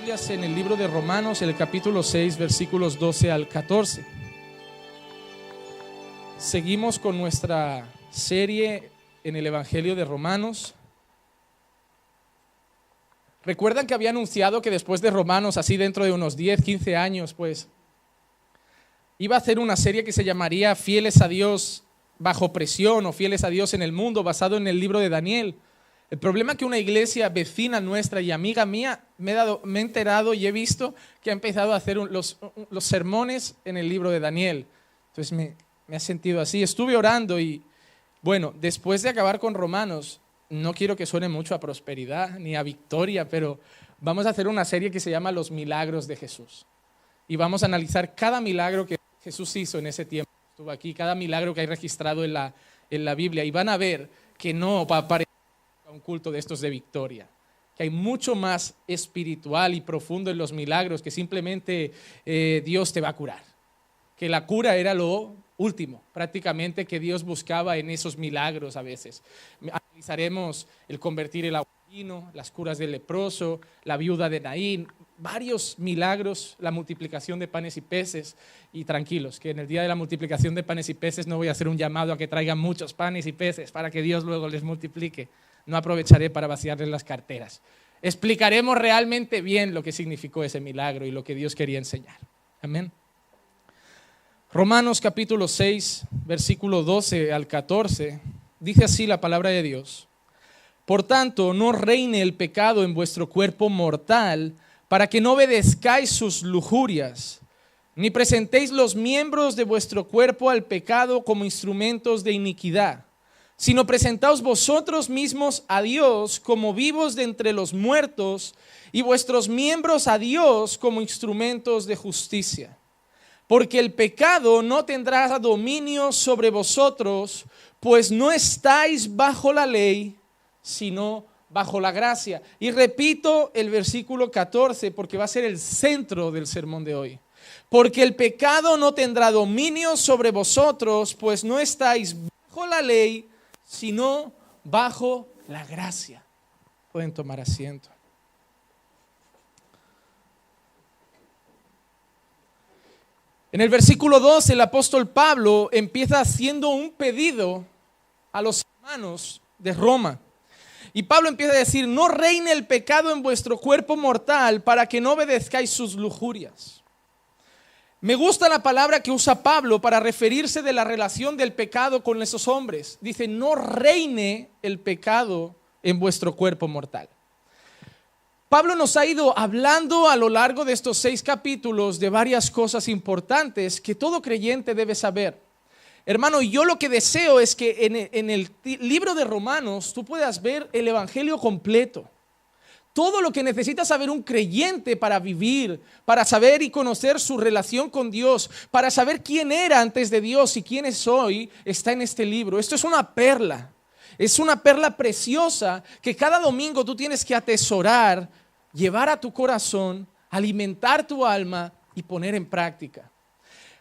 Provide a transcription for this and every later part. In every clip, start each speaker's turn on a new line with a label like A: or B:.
A: Biblias en el libro de Romanos, el capítulo 6, versículos 12 al 14. Seguimos con nuestra serie en el Evangelio de Romanos. ¿Recuerdan que había anunciado que después de Romanos, así dentro de unos 10, 15 años, pues iba a hacer una serie que se llamaría Fieles a Dios bajo presión o Fieles a Dios en el mundo, basado en el libro de Daniel? El problema es que una iglesia vecina nuestra y amiga mía me he enterado y he visto que ha empezado a hacer los sermones en el libro de Daniel. Entonces me ha sentido así. Estuve orando y bueno, después de acabar con Romanos, no quiero que suene mucho a prosperidad ni a victoria, pero vamos a hacer una serie que se llama Los Milagros de Jesús. Y vamos a analizar cada milagro que Jesús hizo en ese tiempo. Estuvo aquí, cada milagro que hay registrado en la Biblia. Y van a ver que no va a parecer un culto de estos de victoria, que hay mucho más espiritual y profundo en los milagros que simplemente Dios te va a curar, que la cura era lo último prácticamente que Dios buscaba en esos milagros. A veces analizaremos el convertir el agua en vino, las curas del leproso, la viuda de Naín, varios milagros, la multiplicación de panes y peces. Y tranquilos, que en el día de la multiplicación de panes y peces no voy a hacer un llamado a que traigan muchos panes y peces para que Dios luego les multiplique. No aprovecharé para vaciarles las carteras. Explicaremos realmente bien lo que significó ese milagro y lo que Dios quería enseñar. Amén. Romanos capítulo 6, versículo 12 al 14, dice así la palabra de Dios. Por tanto, no reine el pecado en vuestro cuerpo mortal, para que no obedezcáis sus lujurias, ni presentéis los miembros de vuestro cuerpo al pecado como instrumentos de iniquidad, sino presentaos vosotros mismos a Dios como vivos de entre los muertos y vuestros miembros a Dios como instrumentos de justicia. Porque el pecado no tendrá dominio sobre vosotros, pues no estáis bajo la ley, sino bajo la gracia. Y repito el versículo 14 porque va a ser el centro del sermón de hoy. Porque el pecado no tendrá dominio sobre vosotros, pues no estáis bajo la ley, sino bajo la gracia. Pueden tomar asiento. En el versículo 12, el apóstol Pablo empieza haciendo un pedido a los hermanos de Roma. Y Pablo empieza a decir: no reine el pecado en vuestro cuerpo mortal, para que no obedezcáis sus lujurias. Me gusta la palabra que usa Pablo para referirse de la relación del pecado con esos hombres. Dice: no reine el pecado en vuestro cuerpo mortal. Pablo nos ha ido hablando a lo largo de estos 6 capítulos de varias cosas importantes que todo creyente debe saber. Hermano, yo lo que deseo es que en el libro de Romanos tú puedas ver el evangelio completo. Todo lo que necesita saber un creyente para vivir, para saber y conocer su relación con Dios, para saber quién era antes de Dios y quién es hoy, está en este libro. Esto es una perla preciosa que cada domingo tú tienes que atesorar, llevar a tu corazón, alimentar tu alma y poner en práctica.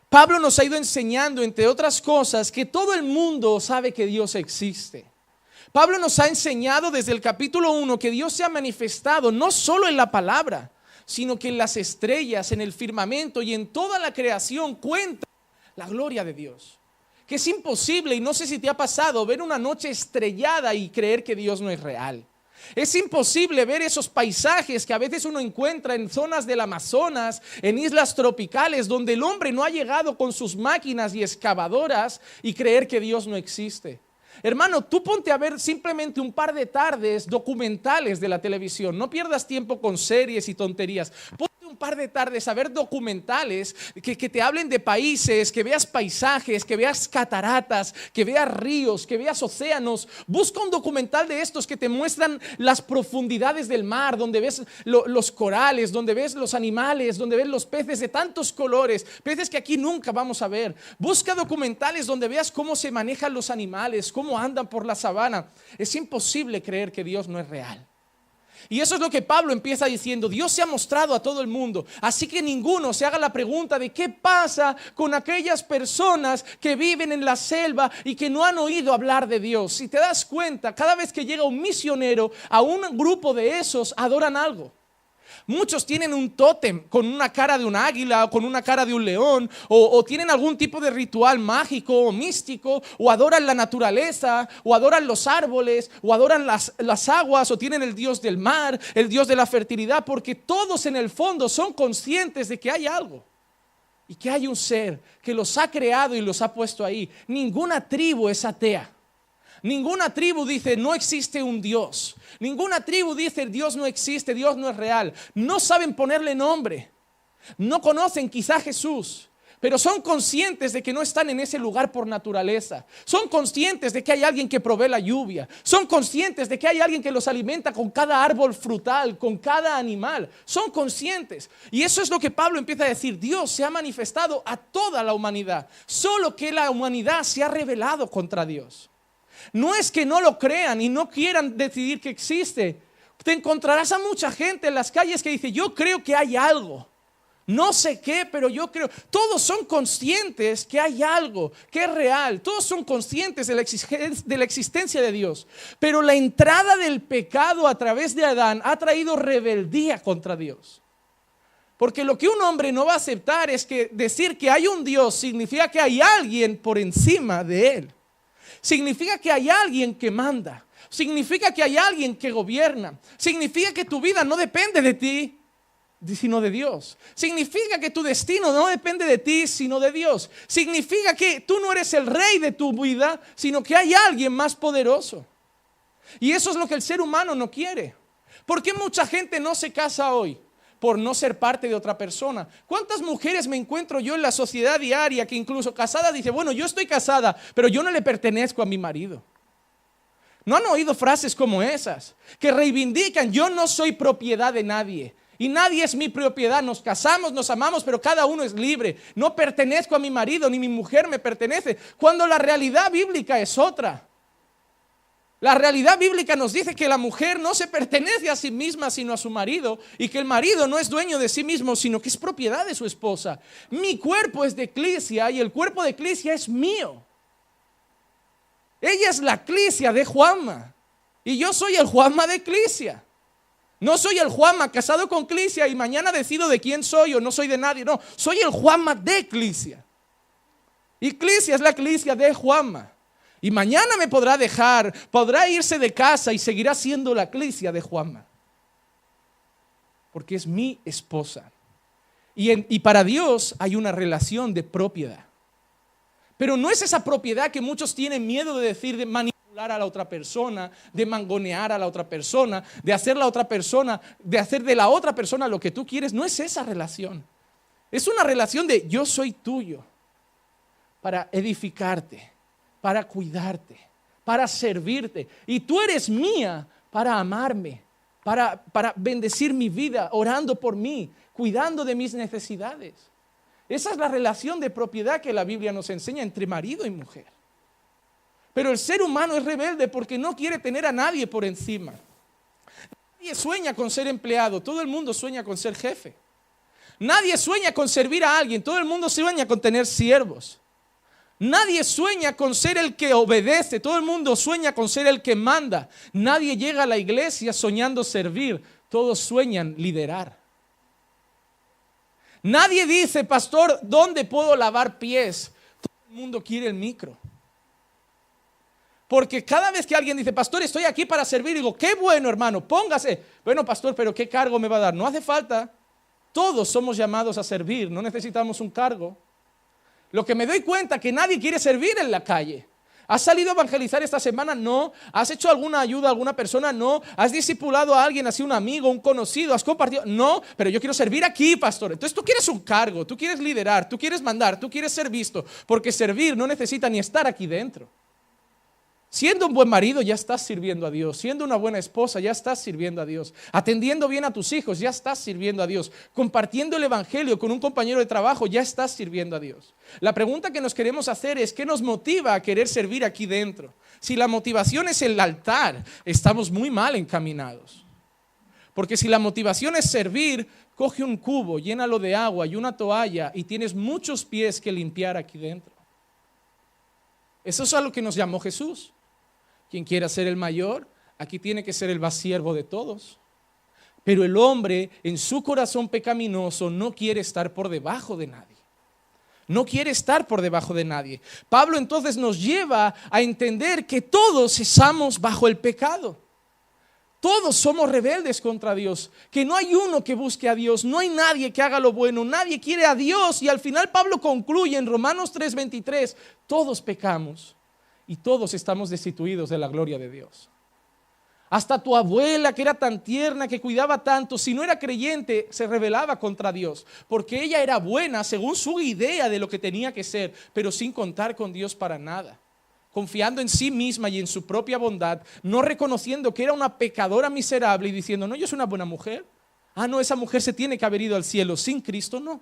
A: Pablo nos ha ido enseñando, entre otras cosas, que todo el mundo sabe que Dios existe. Pablo nos ha enseñado desde el capítulo 1 que Dios se ha manifestado no solo en la palabra, sino que en las estrellas, en el firmamento y en toda la creación cuenta la gloria de Dios. Que es imposible, y no sé si te ha pasado, ver una noche estrellada y creer que Dios no es real. Es imposible ver esos paisajes que a veces uno encuentra en zonas del Amazonas, en islas tropicales, donde el hombre no ha llegado con sus máquinas y excavadoras y creer que Dios no existe. Hermano, tú ponte a ver simplemente un par de tardes documentales de la televisión. No pierdas tiempo con series y tonterías. Ponte un par de tardes a ver documentales que te hablen de países, que veas paisajes, que veas cataratas, que veas ríos, que veas océanos. Busca un documental de estos que te muestran las profundidades del mar, donde ves los corales, donde ves los animales, donde ves los peces de tantos colores, peces que aquí nunca vamos a ver. Busca documentales donde veas cómo se manejan los animales, cómo andan por la sabana. Es imposible creer que Dios no es real. Y eso es lo que Pablo empieza diciendo: Dios se ha mostrado a todo el mundo, así que ninguno se haga la pregunta de qué pasa con aquellas personas que viven en la selva y que no han oído hablar de Dios. Si te das cuenta, cada vez que llega un misionero a un grupo de esos, adoran algo. Muchos tienen un tótem con una cara de un águila o con una cara de un león, o tienen algún tipo de ritual mágico o místico, o adoran la naturaleza, o adoran los árboles, o adoran las aguas, o tienen el dios del mar, el dios de la fertilidad, porque todos en el fondo son conscientes de que hay algo y que hay un ser que los ha creado y los ha puesto ahí. Ninguna tribu es atea. Ninguna tribu dice no existe un Dios. Ninguna tribu dice Dios no existe, Dios no es real. No saben ponerle nombre. No conocen quizá a Jesús, pero son conscientes de que no están en ese lugar por naturaleza. Son conscientes de que hay alguien que provee la lluvia. Son conscientes de que hay alguien que los alimenta con cada árbol frutal, con cada animal. Son conscientes. Y eso es lo que Pablo empieza a decir. Dios se ha manifestado a toda la humanidad, solo que la humanidad se ha rebelado contra Dios. No es que no lo crean y no quieran decidir que existe. Te encontrarás a mucha gente en las calles que dice, yo creo que hay algo. No sé qué, pero yo creo. Todos son conscientes que hay algo, que es real. Todos son conscientes de la existencia de Dios. Pero la entrada del pecado a través de Adán ha traído rebeldía contra Dios. Porque lo que un hombre no va a aceptar es que decir que hay un Dios significa que hay alguien por encima de él. Significa que hay alguien que manda. Significa que hay alguien que gobierna. Significa que tu vida no depende de ti, sino de Dios. Significa que tu destino no depende de ti, sino de Dios. Significa que tú no eres el rey de tu vida, sino que hay alguien más poderoso. Y eso es lo que el ser humano no quiere. ¿Por qué mucha gente no se casa hoy? Por no ser parte de otra persona. ¿Cuántas mujeres me encuentro yo en la sociedad diaria que incluso casada dice, bueno, yo estoy casada, pero yo no le pertenezco a mi marido? ¿No han oído frases como esas? Que reivindican, yo no soy propiedad de nadie y nadie es mi propiedad. Nos casamos, nos amamos, pero cada uno es libre. No pertenezco a mi marido, ni mi mujer me pertenece. Cuando la realidad bíblica es otra. La realidad bíblica nos dice que la mujer no se pertenece a sí misma sino a su marido, y que el marido no es dueño de sí mismo sino que es propiedad de su esposa. Mi cuerpo es de eclesia y el cuerpo de eclesia es mío. Ella es la eclesia de Juanma y yo soy el Juanma de eclesia. No soy el Juanma casado con eclesia y mañana decido de quién soy o no soy de nadie. No, soy el Juanma de eclesia. Eclesia es la eclesia de Juanma. Y mañana me podrá dejar, podrá irse de casa y seguirá siendo la eclesia de Juanma. Porque es mi esposa. Y para Dios hay una relación de propiedad. Pero no es esa propiedad que muchos tienen miedo de decir, de manipular a la otra persona, de mangonear a la otra persona, de hacer de la otra persona lo que tú quieres. No es esa relación. Es una relación de yo soy tuyo para edificarte, para cuidarte, para servirte. Y tú eres mía para amarme, para bendecir mi vida, orando por mí, cuidando de mis necesidades. Esa es la relación de propiedad que la Biblia nos enseña entre marido y mujer. Pero el ser humano es rebelde porque no quiere tener a nadie por encima. Nadie sueña con ser empleado, todo el mundo sueña con ser jefe. Nadie sueña con servir a alguien, todo el mundo sueña con tener siervos. Nadie sueña con ser el que obedece, todo el mundo sueña con ser el que manda. Nadie llega a la iglesia soñando servir, todos sueñan liderar. Nadie dice, pastor, ¿dónde puedo lavar pies? Todo el mundo quiere el micro. Porque cada vez que alguien dice, pastor, estoy aquí para servir, digo, qué bueno, hermano, póngase. Bueno, pastor, pero ¿qué cargo me va a dar? No hace falta. Todos somos llamados a servir, no necesitamos un cargo. Lo que me doy cuenta que nadie quiere servir en la calle. ¿Has salido a evangelizar esta semana? No. ¿Has hecho alguna ayuda a alguna persona? No. ¿Has discipulado a alguien, así un amigo, un conocido? ¿Has compartido? No, pero yo quiero servir aquí, pastor. Entonces tú quieres un cargo, tú quieres liderar, tú quieres mandar, tú quieres ser visto. Porque servir no necesita ni estar aquí dentro. Siendo un buen marido ya estás sirviendo a Dios. Siendo una buena esposa ya estás sirviendo a Dios. Atendiendo bien a tus hijos ya estás sirviendo a Dios. Compartiendo el evangelio con un compañero de trabajo ya estás sirviendo a Dios. La pregunta que nos queremos hacer es ¿qué nos motiva a querer servir aquí dentro? Si la motivación es el altar, estamos muy mal encaminados. Porque si la motivación es servir, coge un cubo, llénalo de agua y una toalla y tienes muchos pies que limpiar aquí dentro. Eso es a lo que nos llamó Jesús. Quien quiera ser el mayor, aquí tiene que ser el más siervo de todos. Pero el hombre en su corazón pecaminoso no quiere estar por debajo de nadie. No quiere estar por debajo de nadie. Pablo entonces nos lleva a entender que todos estamos bajo el pecado. Todos somos rebeldes contra Dios, que no hay uno que busque a Dios, no hay nadie que haga lo bueno, nadie quiere a Dios. Y al final Pablo concluye en Romanos 3:23, todos pecamos y todos estamos destituidos de la gloria de Dios. Hasta tu abuela, que era tan tierna, que cuidaba tanto, si no era creyente, se rebelaba contra Dios, porque ella era buena según su idea de lo que tenía que ser, pero sin contar con Dios para nada, confiando en sí misma y en su propia bondad, no reconociendo que era una pecadora miserable y diciendo, no, yo soy una buena mujer. No, esa mujer se tiene que haber ido al cielo. Sin Cristo no,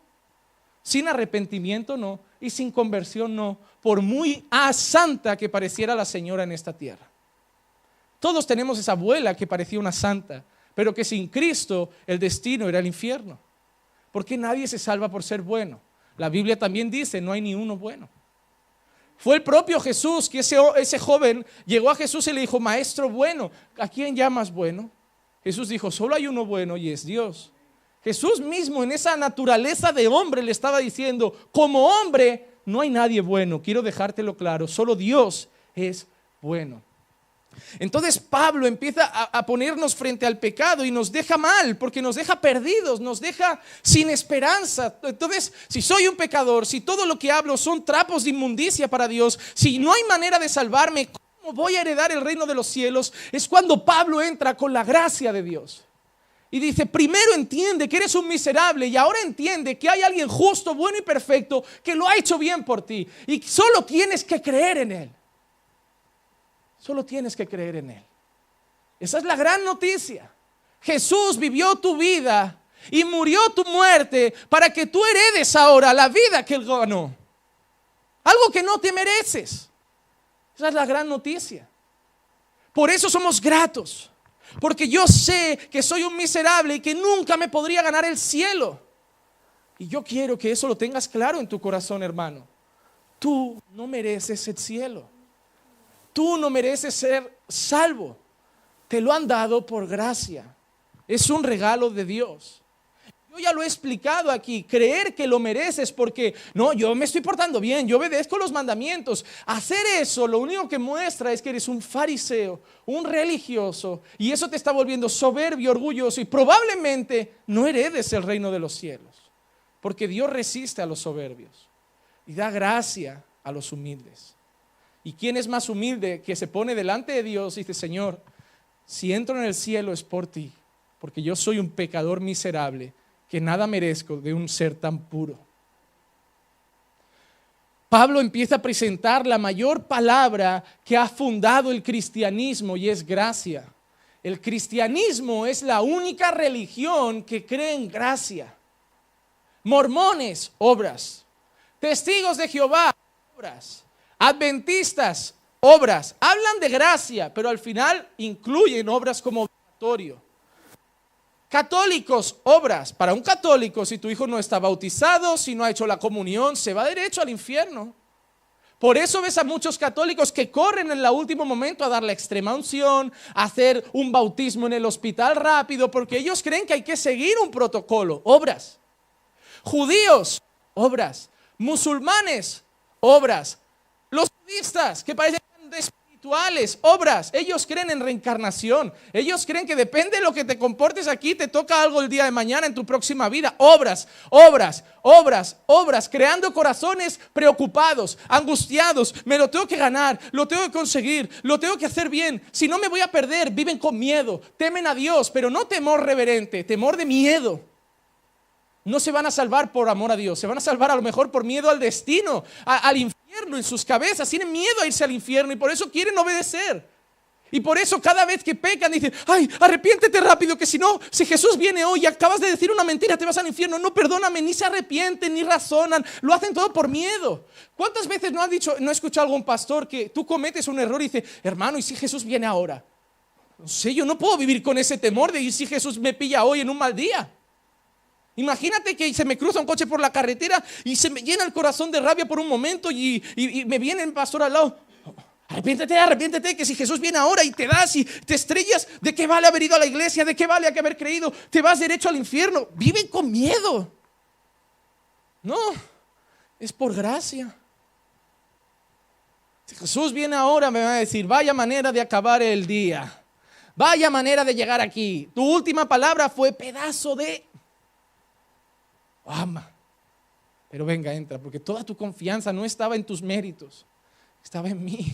A: sin arrepentimiento no, y sin conversión no, por muy santa que pareciera la señora en esta tierra. Todos tenemos esa abuela que parecía una santa, pero que sin Cristo el destino era el infierno, porque nadie se salva por ser bueno. La Biblia también dice, no hay ni uno bueno. Fue el propio Jesús que ese joven llegó a Jesús y le dijo, maestro bueno, ¿a quién llamas bueno? Jesús dijo, solo hay uno bueno y es Dios. Jesús mismo en esa naturaleza de hombre le estaba diciendo, como hombre no hay nadie bueno, quiero dejártelo claro, solo Dios es bueno. Entonces Pablo empieza a ponernos frente al pecado y nos deja mal, porque nos deja perdidos, nos deja sin esperanza. Entonces, si soy un pecador, si todo lo que hablo son trapos de inmundicia para Dios, si no hay manera de salvarme, ¿cómo voy a heredar el reino de los cielos? Es cuando Pablo entra con la gracia de Dios y dice, primero entiende que eres un miserable y ahora entiende que hay alguien justo, bueno y perfecto que lo ha hecho bien por ti y solo tienes que creer en Él. Solo tienes que creer en Él. Esa es la gran noticia. Jesús vivió tu vida y murió tu muerte para que tú heredes ahora la vida que Él ganó. Algo que no te mereces. Esa es la gran noticia. Por eso somos gratos. Porque yo sé que soy un miserable y que nunca me podría ganar el cielo. Y yo quiero que eso lo tengas claro en tu corazón, hermano. Tú no mereces el cielo. Tú no mereces ser salvo. Te lo han dado por gracia. Es un regalo de Dios. Yo ya lo he explicado aquí. Creer que lo mereces porque no, yo me estoy portando bien, yo obedezco los mandamientos. Hacer eso lo único que muestra es que eres un fariseo, un religioso, y eso te está volviendo soberbio, orgulloso, y probablemente no heredes el reino de los cielos, porque Dios resiste a los soberbios y da gracia a los humildes. ¿Y quién es más humilde que se pone delante de Dios y dice, Señor, si entro en el cielo es por ti, porque yo soy un pecador miserable que nada merezco de un ser tan puro? Pablo empieza a presentar la mayor palabra que ha fundado el cristianismo y es gracia. El cristianismo es la única religión que cree en gracia. Mormones, obras. Testigos de Jehová, obras. Adventistas, obras. Hablan de gracia, pero al final incluyen obras como obligatorio. Católicos, obras. Para un católico, si tu hijo no está bautizado, si no ha hecho la comunión, se va derecho al infierno. Por eso ves a muchos católicos que corren en el último momento a dar la extrema unción, a hacer un bautismo en el hospital rápido, porque ellos creen que hay que seguir un protocolo. Obras. Judíos, obras. Musulmanes, obras. Los budistas, que parecen espirituales, obras. Ellos creen en reencarnación. Ellos creen que depende de lo que te comportes aquí, te toca algo el día de mañana en tu próxima vida. Obras, obras, obras, obras. Creando corazones preocupados, angustiados. Me lo tengo que ganar, lo tengo que conseguir, lo tengo que hacer bien. Si no me voy a perder, viven con miedo. Temen a Dios, pero no temor reverente, temor de miedo. No se van a salvar por amor a Dios, se van a salvar a lo mejor por miedo al destino, al infierno en sus cabezas. Tienen miedo a irse al infierno y por eso quieren obedecer. Y por eso cada vez que pecan dicen, ay, arrepiéntete rápido, que si no, si Jesús viene hoy y acabas de decir una mentira, te vas al infierno. No, perdóname, ni se arrepienten, ni razonan, lo hacen todo por miedo. ¿Cuántas veces no he escuchado a algún pastor que tú cometes un error y dice, hermano, ¿y si Jesús viene ahora? No sé, yo no puedo vivir con ese temor de ¿y si Jesús me pilla hoy en un mal día? Imagínate que se me cruza un coche por la carretera y se me llena el corazón de rabia por un momento y me viene el pastor al lado. Arrepiéntete, que si Jesús viene ahora y te das y te estrellas, ¿de qué vale haber ido a la iglesia? ¿De qué vale haber creído? Te vas derecho al infierno. Viven con miedo. No, es por gracia. Si Jesús viene ahora, me va a decir, vaya manera de acabar el día. Vaya manera de llegar aquí. Tu última palabra fue pedazo de... ama. Pero venga, entra, porque toda tu confianza no estaba en tus méritos, estaba en mí.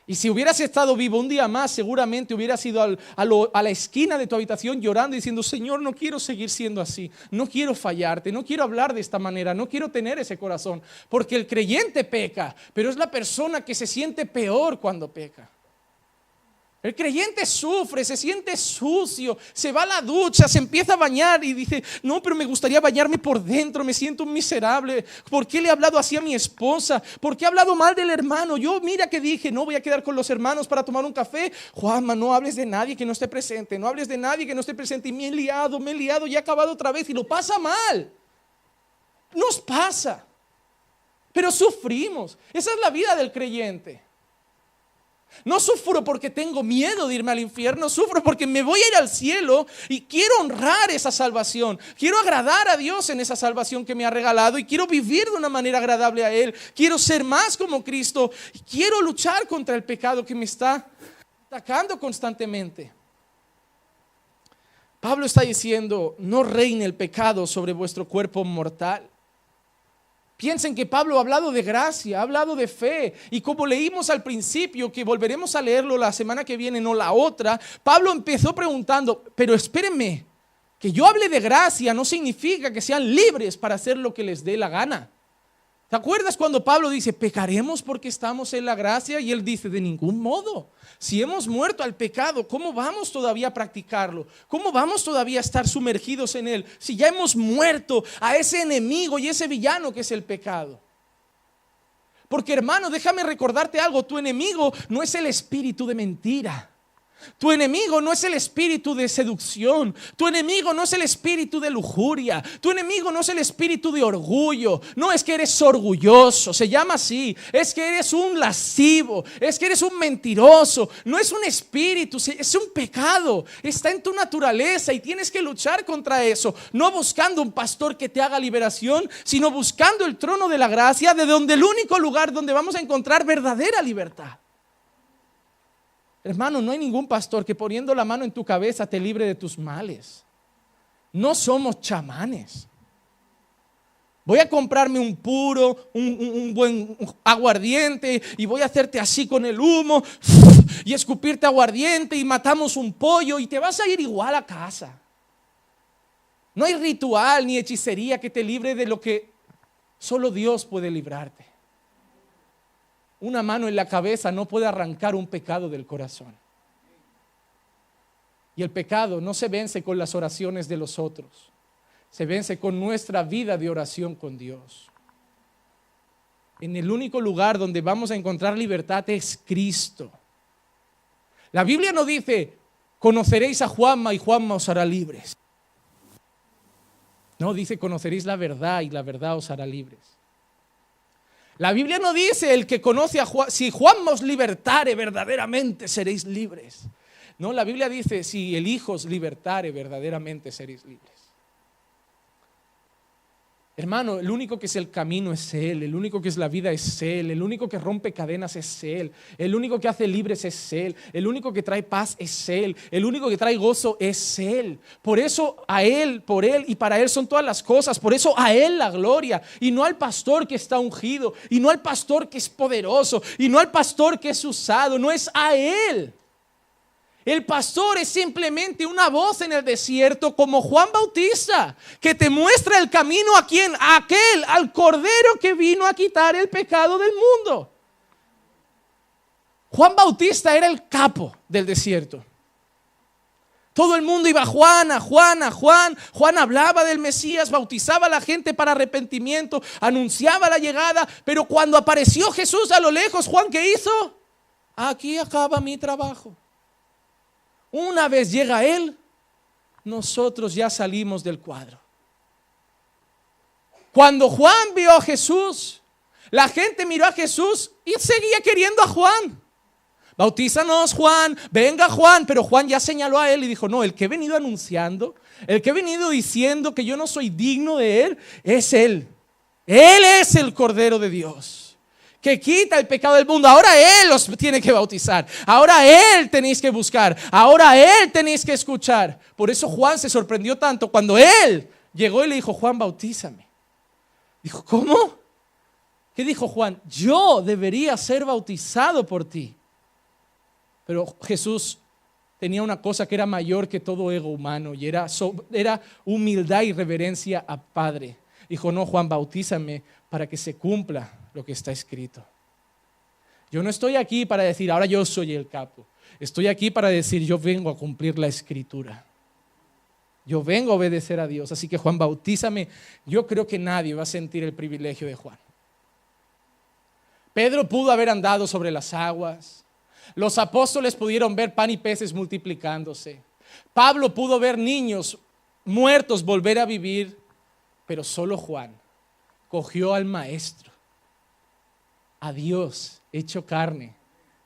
A: Y si hubieras estado vivo un día más, seguramente hubieras ido a la esquina de tu habitación llorando y diciendo, Señor, no quiero seguir siendo así, no quiero fallarte, no quiero hablar de esta manera, no quiero tener ese corazón. Porque el creyente peca, pero es la persona que se siente peor cuando peca. El creyente sufre, se siente sucio, se va a la ducha, se empieza a bañar y dice, no, pero me gustaría bañarme por dentro, me siento un miserable. ¿Por qué le he hablado así a mi esposa? ¿Por qué he hablado mal del hermano? Yo, mira que dije, no voy a quedar con los hermanos para tomar un café. Juanma, no hables de nadie que no esté presente, no hables de nadie que no esté presente. Y me he liado y he acabado otra vez y lo pasa mal. Nos pasa, pero sufrimos. Esa es la vida del creyente. No sufro porque tengo miedo de irme al infierno, sufro porque me voy a ir al cielo y quiero honrar esa salvación. Quiero agradar a Dios en esa salvación que me ha regalado y quiero vivir de una manera agradable a Él. Quiero ser más como Cristo y quiero luchar contra el pecado que me está atacando constantemente. Pablo está diciendo, no reine el pecado sobre vuestro cuerpo mortal. Piensen que Pablo ha hablado de gracia, ha hablado de fe. Y como leímos al principio, que volveremos a leerlo la semana que viene, no la otra, Pablo empezó preguntando, pero espérenme, que yo hable de gracia no significa que sean libres para hacer lo que les dé la gana. ¿Te acuerdas cuando Pablo dice, pecaremos porque estamos en la gracia? Y él dice, de ningún modo. Si hemos muerto al pecado, ¿cómo vamos todavía a practicarlo? ¿Cómo vamos todavía a estar sumergidos en él? Si ya hemos muerto a ese enemigo y ese villano que es el pecado. Porque hermano, déjame recordarte algo, tu enemigo no es el espíritu de mentira. Tu enemigo no es el espíritu de seducción. Tu enemigo no es el espíritu de lujuria. Tu enemigo no es el espíritu de orgullo. No es que eres orgulloso, se llama así. Es que eres un lascivo, es que eres un mentiroso. No es un espíritu, es un pecado. Está en tu naturaleza y tienes que luchar contra eso. No buscando un pastor que te haga liberación, sino buscando el trono de la gracia, de donde el único lugar donde vamos a encontrar verdadera libertad. Hermano, no hay ningún pastor que poniendo la mano en tu cabeza te libre de tus males. No somos chamanes. Voy a comprarme un puro, un buen aguardiente y voy a hacerte así con el humo y escupirte aguardiente y matamos un pollo y te vas a ir igual a casa. No hay ritual ni hechicería que te libre de lo que solo Dios puede librarte. Una mano en la cabeza no puede arrancar un pecado del corazón. Y el pecado no se vence con las oraciones de los otros, se vence con nuestra vida de oración con Dios. En el único lugar donde vamos a encontrar libertad es Cristo. La Biblia no dice, conoceréis a Juanma y Juanma os hará libres. No, dice, conoceréis la verdad y la verdad os hará libres. La Biblia no dice, el que conoce a Juan, si Juan os libertare verdaderamente seréis libres. No, la Biblia dice, si el Hijo os libertare verdaderamente seréis libres. Hermano, el único que es el camino es Él, el único que es la vida es Él, el único que rompe cadenas es Él, el único que hace libres es Él, el único que trae paz es Él, el único que trae gozo es Él. Por eso a Él, por Él y para Él son todas las cosas, por eso a Él la gloria y no al pastor que está ungido y no al pastor que es poderoso y no al pastor que es usado, no es a Él. El pastor es simplemente una voz en el desierto como Juan Bautista, que te muestra el camino a quién, a aquel, al Cordero que vino a quitar el pecado del mundo. Juan Bautista era el capo del desierto. Todo el mundo iba Juan. Juan hablaba del Mesías, bautizaba a la gente para arrepentimiento, anunciaba la llegada, pero cuando apareció Jesús a lo lejos, Juan, ¿qué hizo? Aquí acaba mi trabajo. Una vez llega Él, nosotros ya salimos del cuadro. Cuando Juan vio a Jesús, La gente miró a Jesús y seguía queriendo a Juan. Bautízanos, Juan, venga Juan. Pero Juan ya señaló a él y dijo, no, el que he venido anunciando, el que he venido diciendo que yo no soy digno de él, es él. Él es el Cordero de Dios, que quita el pecado del mundo. Ahora él los tiene que bautizar. Ahora él tenéis que buscar. Ahora él tenéis que escuchar. Por eso Juan se sorprendió tanto cuando él llegó y le dijo, Juan, bautízame. Dijo, ¿cómo? ¿Qué dijo Juan? Yo debería ser bautizado por ti. Pero Jesús tenía una cosa que era mayor que todo ego humano y era humildad y reverencia a Padre. Dijo, no, Juan, bautízame para que se cumpla lo que está escrito. Yo no estoy aquí para decir, ahora yo soy el capo. Estoy aquí para decir, yo vengo a cumplir la escritura. Yo vengo a obedecer a Dios. Así que Juan, bautízame. Yo creo que nadie va a sentir el privilegio de Juan. Pedro pudo haber andado sobre las aguas. Los apóstoles pudieron ver pan y peces multiplicándose. Pablo pudo ver niños muertos volver a vivir. Pero solo Juan cogió al Maestro, a Dios hecho carne,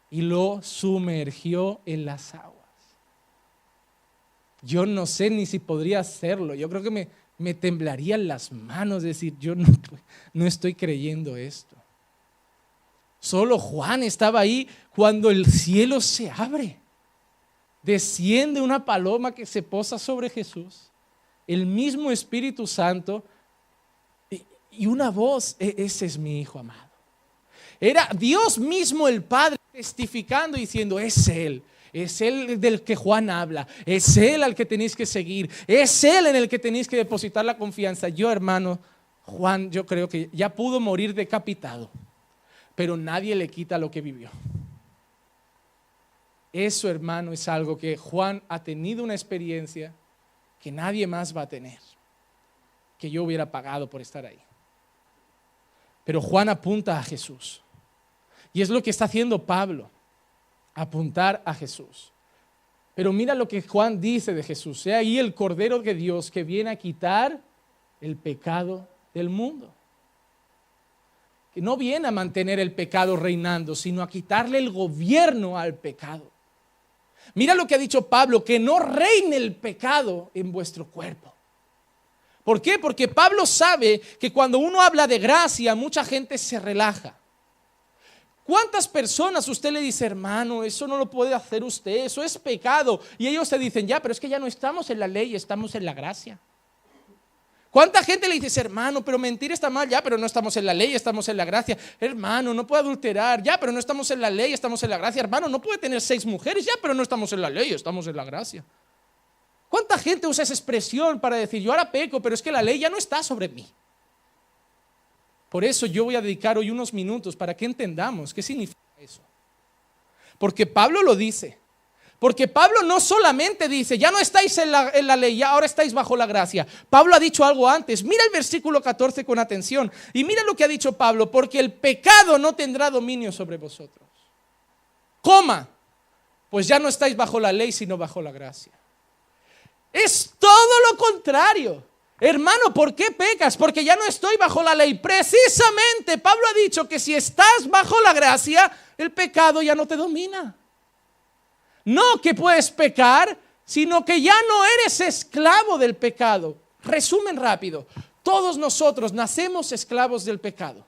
A: y lo sumergió en las aguas. Yo no sé ni si podría hacerlo. Yo creo que me temblarían las manos decir, yo no estoy creyendo esto. Solo Juan estaba ahí cuando el cielo se abre. Desciende una paloma que se posa sobre Jesús. El mismo Espíritu Santo y una voz, ese es mi Hijo amado. Era Dios mismo el Padre testificando y diciendo, es Él del que Juan habla, es Él al que tenéis que seguir, es Él en el que tenéis que depositar la confianza. Yo, hermano, Juan, yo creo que ya pudo morir decapitado, pero nadie le quita lo que vivió. Eso, hermano, es algo que Juan ha tenido una experiencia que nadie más va a tener, que yo hubiera pagado por estar ahí. Pero Juan apunta a Jesús. Y es lo que está haciendo Pablo, apuntar a Jesús. Pero mira lo que Juan dice de Jesús. He ahí el Cordero de Dios que viene a quitar el pecado del mundo. Que no viene a mantener el pecado reinando, sino a quitarle el gobierno al pecado. Mira lo que ha dicho Pablo, que no reine el pecado en vuestro cuerpo. ¿Por qué? Porque Pablo sabe que cuando uno habla de gracia, mucha gente se relaja. ¿Cuántas personas usted le dice, hermano, eso no lo puede hacer usted, eso es pecado? Y ellos te dicen, ya, pero es que ya no estamos en la ley, estamos en la gracia. ¿Cuánta gente le dice, hermano, pero mentir está mal? Ya, pero no estamos en la ley, estamos en la gracia. Hermano, no puede adulterar, ya, pero no estamos en la ley, estamos en la gracia. Hermano, no puede tener 6 mujeres, ya, pero no estamos en la ley, estamos en la gracia. ¿Cuánta gente usa esa expresión para decir, yo ahora peco, pero es que la ley ya no está sobre mí? Por eso yo voy a dedicar hoy unos minutos para que entendamos qué significa eso. Porque Pablo lo dice. Porque Pablo no solamente dice, ya no estáis en la ley, ya ahora estáis bajo la gracia. Pablo ha dicho algo antes. Mira el versículo 14 con atención. Y mira lo que ha dicho Pablo, porque el pecado no tendrá dominio sobre vosotros. Coma, pues ya no estáis bajo la ley, sino bajo la gracia. Es todo lo contrario. Hermano, ¿por qué pecas? Porque ya no estoy bajo la ley. Precisamente Pablo ha dicho que si estás bajo la gracia, el pecado ya no te domina. No que puedes pecar, sino que ya no eres esclavo del pecado. Resumen rápido, todos nosotros nacemos esclavos del pecado.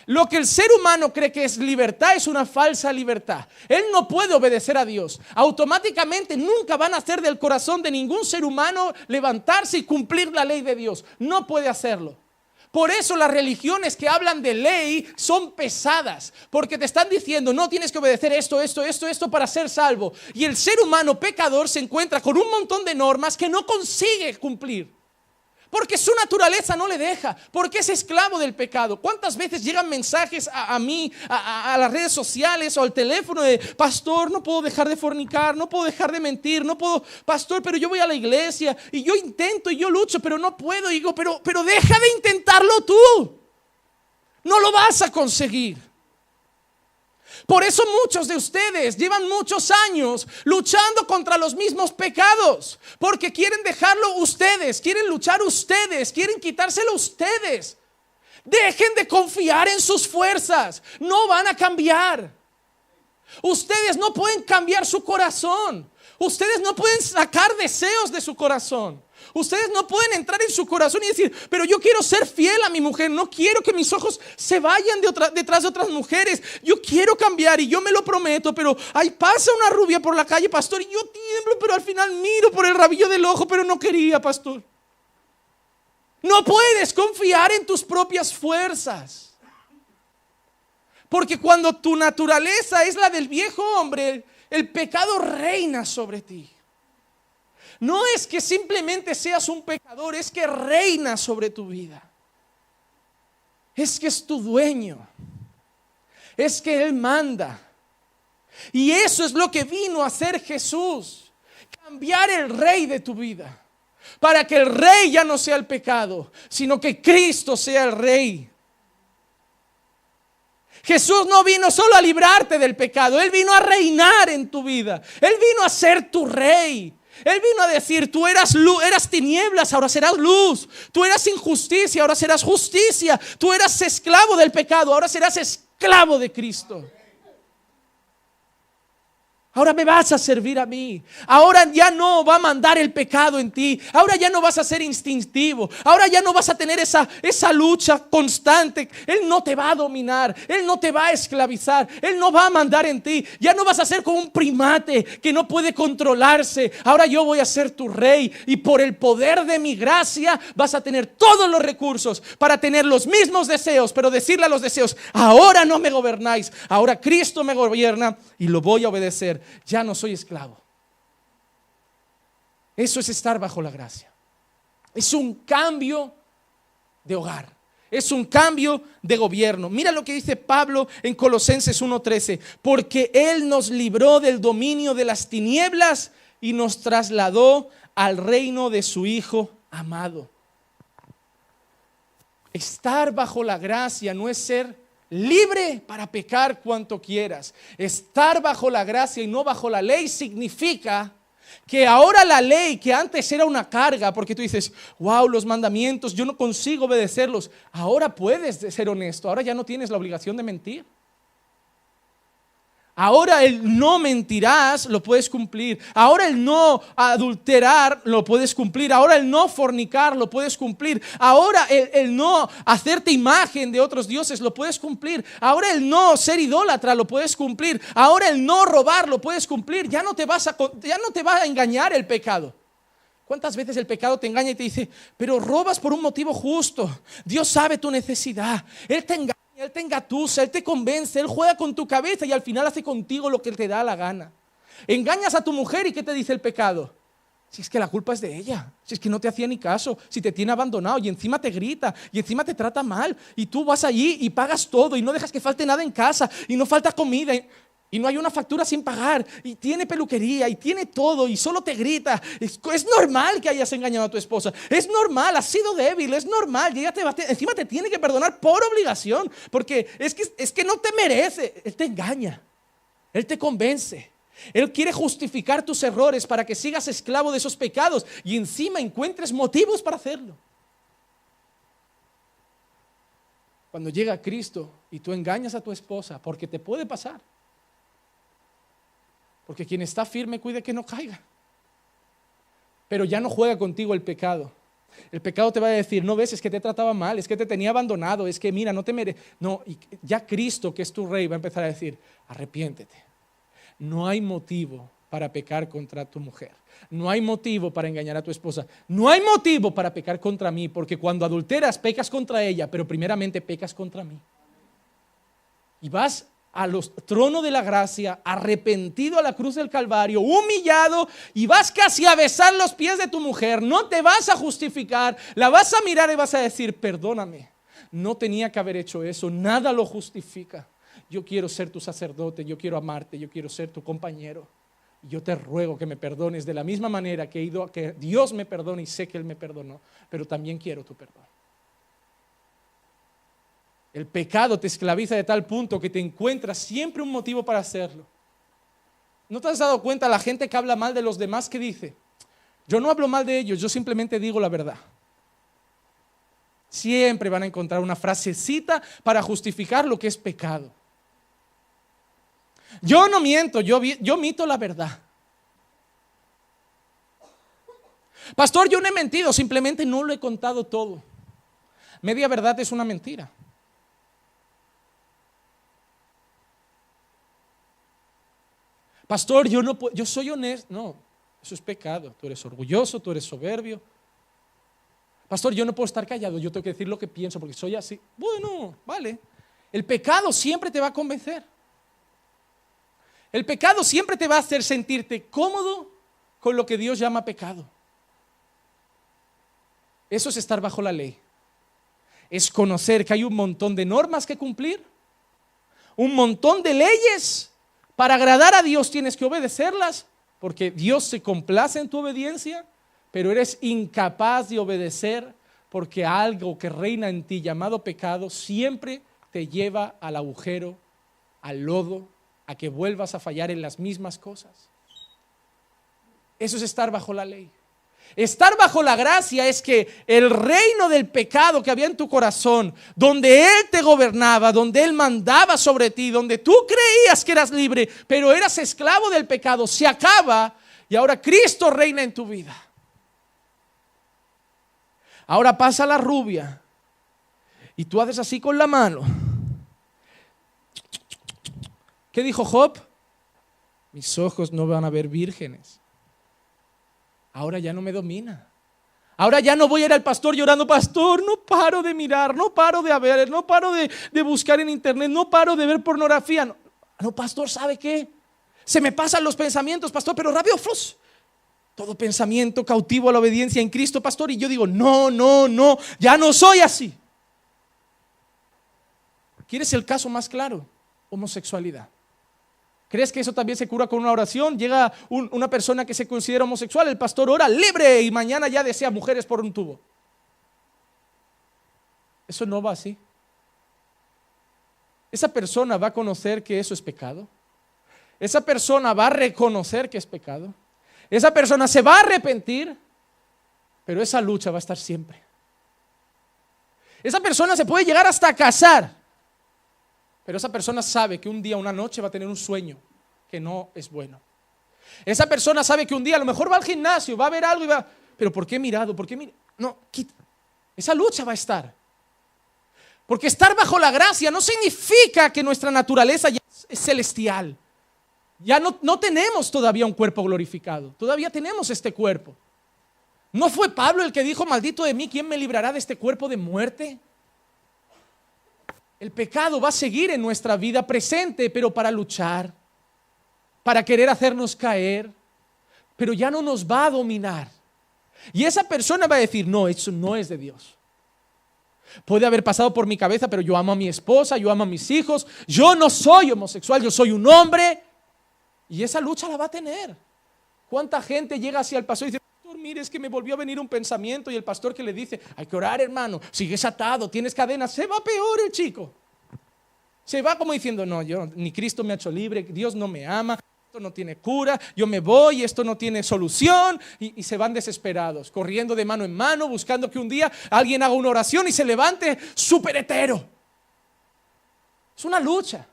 A: Lo que el ser humano cree que es libertad es una falsa libertad. Él no puede obedecer a Dios. Automáticamente nunca van a hacer del corazón de ningún ser humano levantarse y cumplir la ley de Dios. No puede hacerlo. Por eso las religiones que hablan de ley son pesadas, porque te están diciendo, no tienes que obedecer esto para ser salvo. Y el ser humano pecador se encuentra con un montón de normas que no consigue cumplir, porque su naturaleza no le deja, porque es esclavo del pecado. ¿Cuántas veces llegan mensajes a mí, a las redes sociales o al teléfono de, pastor, no puedo dejar de fornicar, no puedo dejar de mentir, no puedo, pastor, pero yo voy a la iglesia y yo intento y yo lucho, pero no puedo? Y digo, pero deja de intentarlo tú, no lo vas a conseguir. Por eso muchos de ustedes llevan muchos años luchando contra los mismos pecados, porque quieren dejarlo ustedes, quieren luchar ustedes, quieren quitárselo ustedes. Dejen de confiar en sus fuerzas. No van a cambiar. Ustedes no pueden cambiar su corazón. Ustedes no pueden sacar deseos de su corazón. Ustedes no pueden entrar en su corazón y decir, pero yo quiero ser fiel a mi mujer. No quiero que mis ojos se vayan detrás de otras mujeres. Yo quiero cambiar y yo me lo prometo. Pero ahí pasa una rubia por la calle, pastor, y yo tiemblo, pero al final miro por el rabillo del ojo, pero no quería, pastor. No puedes confiar en tus propias fuerzas. Porque cuando tu naturaleza es la del viejo hombre, el pecado reina sobre ti. No es que simplemente seas un pecador, es que reina sobre tu vida. Es que es tu dueño. Es que Él manda. Y eso es lo que vino a hacer Jesús. Cambiar el rey de tu vida. Para que el rey ya no sea el pecado, sino que Cristo sea el rey. Jesús no vino solo a librarte del pecado, Él vino a reinar en tu vida. Él vino a ser tu rey. Él vino a decir, tú eras luz, eras tinieblas, ahora serás luz. Tú eras injusticia, ahora serás justicia. Tú eras esclavo del pecado, ahora serás esclavo de Cristo. Ahora me vas a servir a mí. Ahora ya no va a mandar el pecado en ti. Ahora ya no vas a ser instintivo. Ahora ya no vas a tener esa lucha constante. Él no te va a dominar. Él no te va a esclavizar. Él no va a mandar en ti. Ya no vas a ser como un primate que no puede controlarse. Ahora yo voy a ser tu rey. Y por el poder de mi gracia vas a tener todos los recursos para tener los mismos deseos. Pero decirle a los deseos, ahora no me gobernáis. Ahora Cristo me gobierna y lo voy a obedecer. Ya no soy esclavo. Eso es estar bajo la gracia. Es un cambio de hogar. Es un cambio de gobierno. Mira lo que dice Pablo en Colosenses 1:13. Porque Él nos libró del dominio de las tinieblas y nos trasladó al reino de su Hijo amado. Estar bajo la gracia no es ser libre para pecar cuanto quieras. Estar bajo la gracia y no bajo la ley significa que ahora la ley, que antes era una carga, porque tú dices, wow, los mandamientos, yo no consigo obedecerlos. Ahora puedes ser honesto, ahora ya no tienes la obligación de mentir. Ahora el no mentirás lo puedes cumplir. Ahora el no adulterar lo puedes cumplir. Ahora el no fornicar lo puedes cumplir. Ahora el no hacerte imagen de otros dioses lo puedes cumplir. Ahora el no ser idólatra lo puedes cumplir. Ahora el no robar lo puedes cumplir. Ya no te va a engañar el pecado. ¿Cuántas veces el pecado te engaña y te dice, pero robas por un motivo justo? Dios sabe tu necesidad. Él te engaña. Él te engatusa, Él te convence, Él juega con tu cabeza y al final hace contigo lo que te da la gana. Engañas a tu mujer y ¿qué te dice el pecado? Si es que la culpa es de ella, si es que no te hacía ni caso, si te tiene abandonado y encima te grita y encima te trata mal y tú vas allí y pagas todo y no dejas que falte nada en casa y no falta comida y no hay una factura sin pagar y tiene peluquería y tiene todo y solo te grita. Es normal que hayas engañado a tu esposa, es normal, has sido débil, es normal y ella encima te tiene que perdonar por obligación porque es que no te merece. Él te engaña, Él te convence, Él quiere justificar tus errores para que sigas esclavo de esos pecados y encima encuentres motivos para hacerlo. Cuando llega Cristo y tú engañas a tu esposa, porque te puede pasar. Porque quien está firme cuide que no caiga. Pero ya no juega contigo el pecado. El pecado te va a decir, no ves, es que te trataba mal, es que te tenía abandonado, es que mira, no te merece. No, y ya Cristo, que es tu rey, va a empezar a decir, arrepiéntete. No hay motivo para pecar contra tu mujer. No hay motivo para engañar a tu esposa. No hay motivo para pecar contra mí, porque cuando adulteras pecas contra ella, pero primeramente pecas contra mí. Y vas a los tronos de la gracia, arrepentido a la cruz del Calvario, humillado, y vas casi a besar los pies de tu mujer. No te vas a justificar, la vas a mirar y vas a decir, perdóname, no tenía que haber hecho eso, nada lo justifica. Yo quiero ser tu sacerdote, yo quiero amarte, yo quiero ser tu compañero. Yo te ruego que me perdones de la misma manera que he ido a que Dios me perdone y sé que Él me perdonó, pero también quiero tu perdón. El pecado te esclaviza de tal punto que te encuentras siempre un motivo para hacerlo. ¿No te has dado cuenta la gente que habla mal de los demás que dice? Yo no hablo mal de ellos, yo simplemente digo la verdad. Siempre van a encontrar una frasecita para justificar lo que es pecado. Yo no miento, yo mito la verdad. Pastor, yo no he mentido, simplemente no lo he contado todo. Media verdad es una mentira. Pastor, yo soy honesto. No, eso es pecado. Tú eres orgulloso, tú eres soberbio. Pastor, yo no puedo estar callado, yo tengo que decir lo que pienso porque soy así. Bueno, vale. El pecado siempre te va a convencer. El pecado siempre te va a hacer sentirte cómodo con lo que Dios llama pecado. Eso es estar bajo la ley. Es conocer que hay un montón de normas que cumplir, un montón de leyes. Para agradar a Dios tienes que obedecerlas, porque Dios se complace en tu obediencia, pero eres incapaz de obedecer porque algo que reina en ti llamado pecado siempre te lleva al agujero, al lodo, a que vuelvas a fallar en las mismas cosas. Eso es estar bajo la ley. Estar bajo la gracia es que el reino del pecado que había en tu corazón, donde Él te gobernaba, donde Él mandaba sobre ti, donde tú creías que eras libre, pero eras esclavo del pecado, se acaba y ahora Cristo reina en tu vida. Ahora pasa la rubia y tú haces así con la mano. ¿Qué dijo Job? Mis ojos no van a ver vírgenes. Ahora ya no me domina. Ahora ya no voy a ir al pastor llorando, pastor, no paro de mirar, no paro de ver, no paro de buscar en internet, no paro de ver pornografía. No, pastor, ¿sabe qué? Se me pasan los pensamientos, pastor, pero rápido, flos. Todo pensamiento cautivo a la obediencia en Cristo, pastor. Y yo digo, no, ya no soy así. ¿Quieres el caso más claro? Homosexualidad. ¿Crees que eso también se cura con una oración? Llega una persona que se considera homosexual, el pastor ora libre y mañana ya desea mujeres por un tubo. Eso no va así. Esa persona va a conocer que eso es pecado. Esa persona va a reconocer que es pecado. Esa persona se va a arrepentir, pero esa lucha va a estar siempre. Esa persona se puede llegar hasta casar, pero esa persona sabe que un día, una noche va a tener un sueño que no es bueno. Esa persona sabe que un día a lo mejor va al gimnasio, va a ver algo y va, pero ¿por qué he mirado? ¿Por qué No, quita. Esa lucha va a estar. Porque estar bajo la gracia no significa que nuestra naturaleza ya es celestial. Ya no tenemos todavía un cuerpo glorificado. Todavía tenemos este cuerpo. ¿No fue Pablo el que dijo, maldito de mí, ¿quién me librará de este cuerpo de muerte? El pecado va a seguir en nuestra vida presente, pero para luchar, para querer hacernos caer, pero ya no nos va a dominar. Y esa persona va a decir, no, eso no es de Dios. Puede haber pasado por mi cabeza, pero yo amo a mi esposa, yo amo a mis hijos, yo no soy homosexual, yo soy un hombre. Y esa lucha la va a tener. ¿Cuánta gente llega hacia el pastor y dice, pastor, mire, es que me volvió a venir un pensamiento? Y el pastor que le dice, hay que orar, hermano, sigues atado, tienes cadenas. Se va peor el chico. Se va como diciendo, no, ni Cristo me ha hecho libre, Dios no me ama, esto no tiene cura, yo me voy, esto no tiene solución. Y se van desesperados, corriendo de mano en mano, buscando que un día alguien haga una oración y se levante súper hetero. Es una lucha.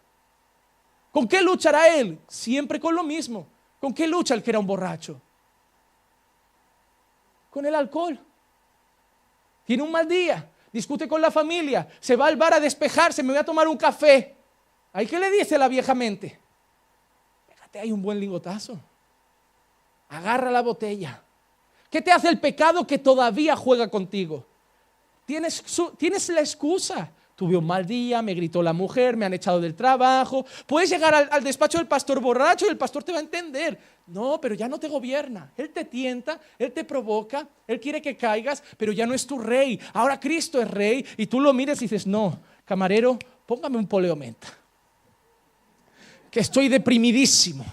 A: ¿Con qué luchará él? Siempre con lo mismo. ¿Con qué lucha el que era un borracho? Con el alcohol. Tiene un mal día, discute con la familia, se va al bar a despejarse, me voy a tomar un café. ¿Ahí qué le dice la vieja mente? Pégate ahí un buen lingotazo. Agarra la botella. ¿Qué te hace el pecado que todavía juega contigo? Tienes la excusa. Tuve un mal día, me gritó la mujer, me han echado del trabajo. Puedes llegar al despacho del pastor borracho y el pastor te va a entender. No, pero ya no te gobierna. Él te tienta, Él te provoca, Él quiere que caigas, pero ya no es tu rey. Ahora Cristo es rey y tú lo miras y dices, no, camarero, póngame un poleo menta, que estoy deprimidísimo.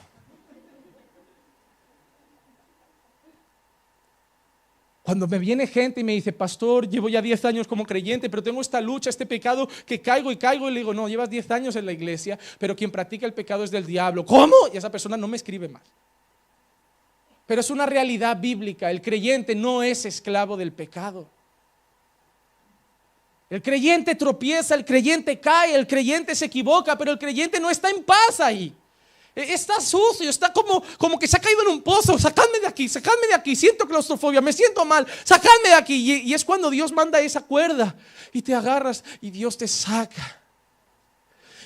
A: Cuando me viene gente y me dice, pastor, llevo ya 10 años como creyente, pero tengo esta lucha, este pecado que caigo, y le digo, no, llevas 10 años en la iglesia, pero quien practica el pecado es del diablo. ¿Cómo? Y esa persona no me escribe más. Pero es una realidad bíblica, el creyente no es esclavo del pecado. El creyente tropieza, el creyente cae, el creyente se equivoca, pero el creyente no está en paz ahí. Está sucio, está como que se ha caído en un pozo. Sacadme de aquí, siento claustrofobia, me siento mal, sacadme de aquí. Y es cuando Dios manda esa cuerda y te agarras y Dios te saca.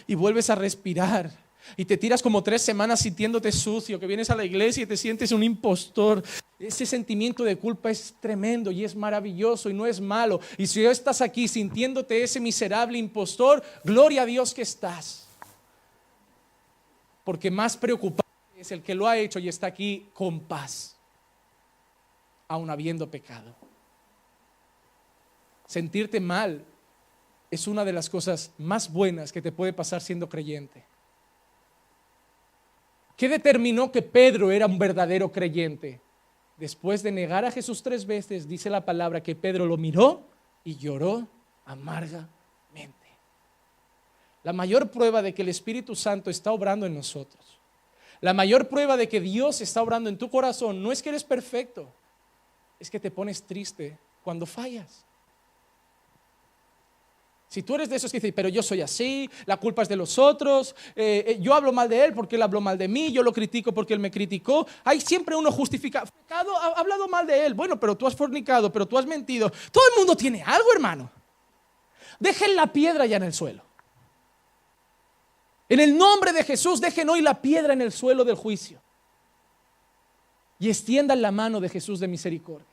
A: Y vuelves a respirar. Y te tiras como 3 semanas sintiéndote sucio, que vienes a la iglesia y te sientes un impostor. Ese sentimiento de culpa es tremendo y es maravilloso y no es malo. Y si hoy estás aquí sintiéndote ese miserable impostor, gloria a Dios que estás. Porque más preocupante es el que lo ha hecho y está aquí con paz, aun habiendo pecado. Sentirte mal es una de las cosas más buenas que te puede pasar siendo creyente. ¿Qué determinó que Pedro era un verdadero creyente? Después de negar a Jesús 3 veces, dice la palabra que Pedro lo miró y lloró amargamente. La mayor prueba de que el Espíritu Santo está obrando en nosotros, la mayor prueba de que Dios está obrando en tu corazón, no es que eres perfecto, es que te pones triste cuando fallas. Si tú eres de esos que dicen, pero yo soy así, la culpa es de los otros, yo hablo mal de él porque él habló mal de mí, yo lo critico porque él me criticó, hay siempre uno justificado, ha hablado mal de él, bueno, pero tú has fornicado, pero tú has mentido, todo el mundo tiene algo, hermano. Dejen la piedra ya en el suelo. En el nombre de Jesús, dejen hoy la piedra en el suelo del juicio y extiendan la mano de Jesús de misericordia.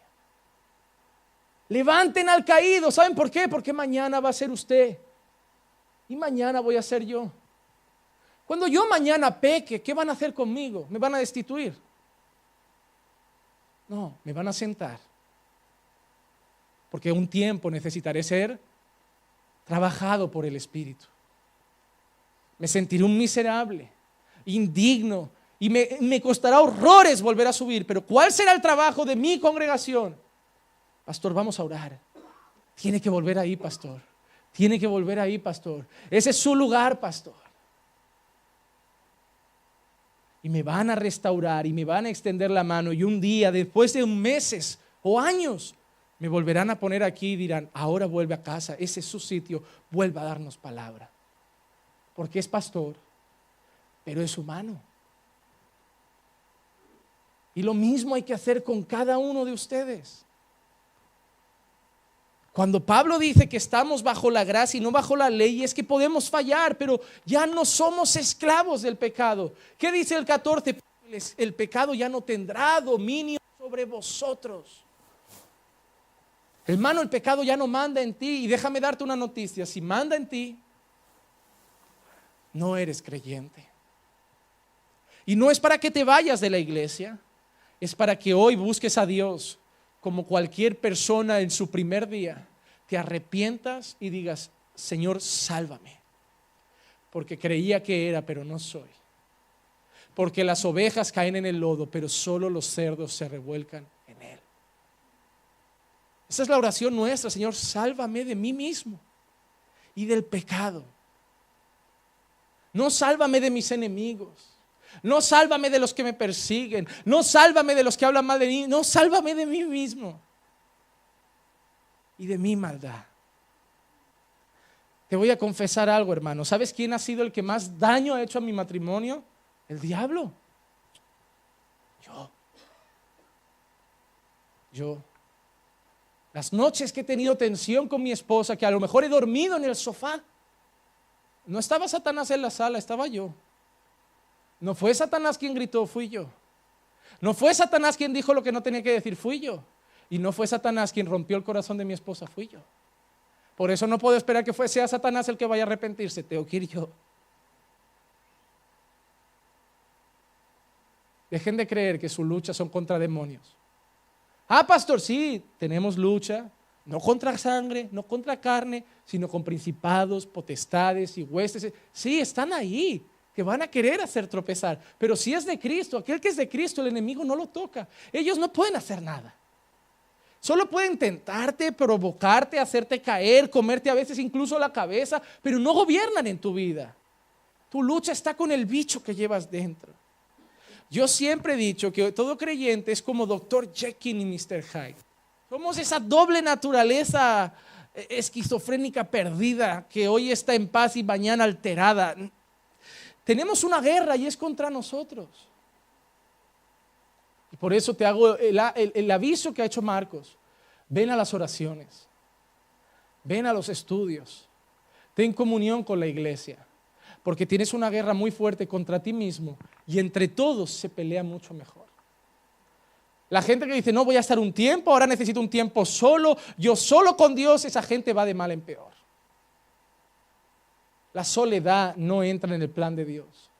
A: Levanten al caído. ¿Saben por qué? Porque mañana va a ser usted y mañana voy a ser yo. Cuando yo mañana peque, ¿qué van a hacer conmigo? ¿Me van a destituir? No, me van a sentar, porque un tiempo necesitaré ser trabajado por el Espíritu. Me sentiré un miserable, indigno, y me costará horrores volver a subir. Pero ¿cuál será el trabajo de mi congregación? Pastor, vamos a orar. Tiene que volver ahí, pastor. Tiene que volver ahí, pastor. Ese es su lugar, pastor. Y me van a restaurar y me van a extender la mano. Y un día, después de meses o años, me volverán a poner aquí y dirán, ahora vuelve a casa. Ese es su sitio. Vuelva a darnos palabra. Porque es pastor, pero es humano. Y lo mismo hay que hacer con cada uno de ustedes. Cuando Pablo dice que estamos bajo la gracia y no bajo la ley, es que podemos fallar, pero ya no somos esclavos del pecado. ¿Qué dice el 14? El pecado ya no tendrá dominio sobre vosotros. Hermano, el pecado ya no manda en ti. Y déjame darte una noticia: si manda en ti, no eres creyente. Y no es para que te vayas de la iglesia, es para que hoy busques a Dios como cualquier persona en su primer día, te arrepientas y digas, Señor, sálvame, porque creía que era, pero no soy. Porque las ovejas caen en el lodo, pero solo los cerdos se revuelcan en él. Esa es la oración nuestra: Señor, sálvame de mí mismo y del pecado. No sálvame de mis enemigos. No sálvame de los que me persiguen. No sálvame de los que hablan mal de mí. No, sálvame de mí mismo y de mi maldad. Te voy a confesar algo, hermano. ¿Sabes quién ha sido el que más daño ha hecho a mi matrimonio? El diablo. Yo. Las noches que he tenido tensión con mi esposa, que a lo mejor he dormido en el sofá, no estaba Satanás en la sala, estaba yo. No fue Satanás quien gritó, fui yo. No fue Satanás quien dijo lo que no tenía que decir, fui yo. Y no fue Satanás quien rompió el corazón de mi esposa, fui yo. Por eso no puedo esperar que sea Satanás el que vaya a arrepentirse, tengo que ir yo. Dejen de creer que sus luchas son contra demonios. Ah, pastor, sí, tenemos lucha, no contra sangre, no contra carne, sino con principados, potestades y huestes. Sí, están ahí, que van a querer hacer tropezar. Pero si es de Cristo, aquel que es de Cristo, el enemigo no lo toca. Ellos no pueden hacer nada. Solo pueden tentarte, provocarte, hacerte caer, comerte a veces incluso la cabeza, pero no gobiernan en tu vida. Tu lucha está con el bicho que llevas dentro. Yo siempre he dicho que todo creyente es como Dr. Jekyll y Mr. Hyde. Somos esa doble naturaleza esquizofrénica perdida que hoy está en paz y mañana alterada. Tenemos una guerra y es contra nosotros. Y por eso te hago el aviso que ha hecho Marcos. Ven a las oraciones, ven a los estudios, ten comunión con la iglesia, porque tienes una guerra muy fuerte contra ti mismo y entre todos se pelea mucho mejor. La gente que dice, no, voy a estar un tiempo, ahora necesito un tiempo solo, yo solo con Dios, esa gente va de mal en peor. La soledad no entra en el plan de Dios.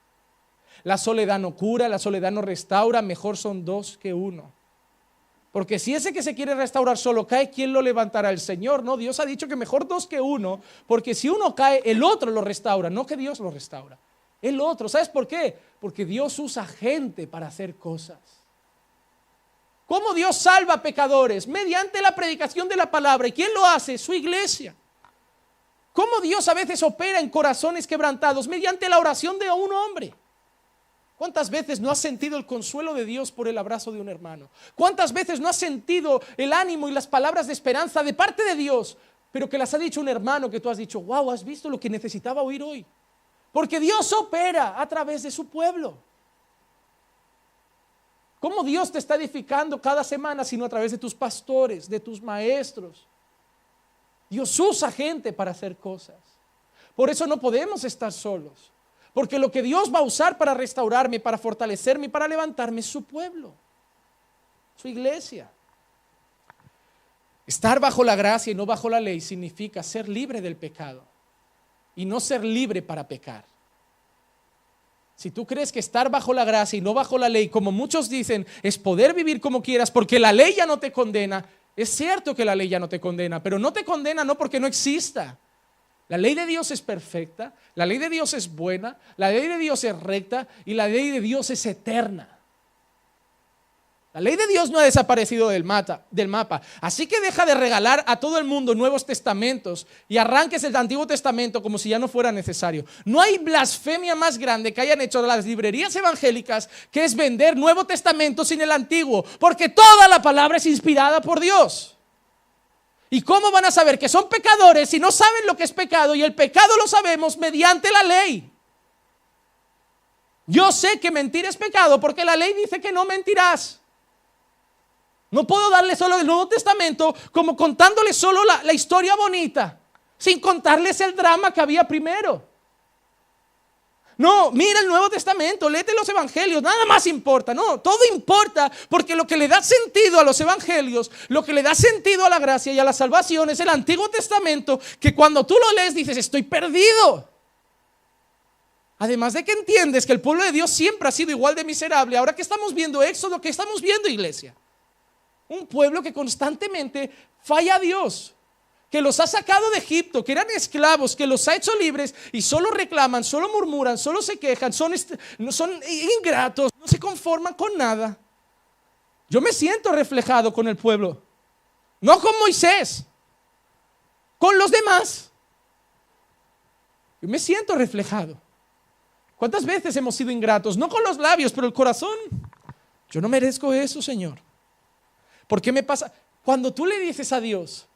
A: La soledad no cura, la soledad no restaura, mejor son dos que uno. Porque si ese que se quiere restaurar solo cae, ¿quién lo levantará? El Señor, ¿no? Dios ha dicho que mejor dos que uno, porque si uno cae, el otro lo restaura, no que Dios lo restaura. El otro, ¿sabes por qué? Porque Dios usa gente para hacer cosas. ¿Cómo Dios salva a pecadores? Mediante la predicación de la palabra. ¿Y quién lo hace? Su iglesia. ¿Cómo Dios a veces opera en corazones quebrantados? Mediante la oración de un hombre. ¿Cuántas veces no has sentido el consuelo de Dios por el abrazo de un hermano? ¿Cuántas veces no has sentido el ánimo y las palabras de esperanza de parte de Dios, pero que las ha dicho un hermano que tú has dicho, wow, has visto lo que necesitaba oír hoy? Porque Dios opera a través de su pueblo. ¿Cómo Dios te está edificando cada semana sino a través de tus pastores, de tus maestros? Dios usa gente para hacer cosas. Por eso no podemos estar solos. Porque lo que Dios va a usar para restaurarme, para fortalecerme, para levantarme es su pueblo, su iglesia. Estar bajo la gracia y no bajo la ley significa ser libre del pecado y no ser libre para pecar. Si tú crees que estar bajo la gracia y no bajo la ley, como muchos dicen, es poder vivir como quieras porque la ley ya no te condena, es cierto que la ley ya no te condena, pero no te condena no porque no exista. La ley de Dios es perfecta, la ley de Dios es buena, la ley de Dios es recta y la ley de Dios es eterna. La ley de Dios no ha desaparecido del mapa. Así que deja de regalar a todo el mundo nuevos testamentos y arranques el Antiguo Testamento como si ya no fuera necesario. No hay blasfemia más grande que hayan hecho las librerías evangélicas que es vender Nuevo Testamento sin el Antiguo, porque toda la palabra es inspirada por Dios. ¿Y cómo van a saber que son pecadores si no saben lo que es pecado? Y el pecado lo sabemos mediante la ley. Yo sé que mentir es pecado porque la ley dice que no mentirás. No puedo darle solo el Nuevo Testamento como contándoles solo la historia bonita, sin contarles el drama que había primero. No, mira el Nuevo Testamento, léete los evangelios, nada más importa. No, todo importa porque lo que le da sentido a los evangelios, lo que le da sentido a la gracia y a la salvación es el Antiguo Testamento, que cuando tú lo lees dices, estoy perdido. Además de que entiendes que el pueblo de Dios siempre ha sido igual de miserable. Ahora que estamos viendo Éxodo, ¿qué estamos viendo, iglesia? Un pueblo que constantemente falla a Dios, que los ha sacado de Egipto, que eran esclavos, que los ha hecho libres y solo reclaman, solo murmuran, solo se quejan, son ingratos, no se conforman con nada. Yo me siento reflejado con el pueblo, no con Moisés, con los demás. Yo me siento reflejado. ¿Cuántas veces hemos sido ingratos? No con los labios, pero el corazón. Yo no merezco eso, Señor. ¿Por qué me pasa? Cuando tú le dices a Dios,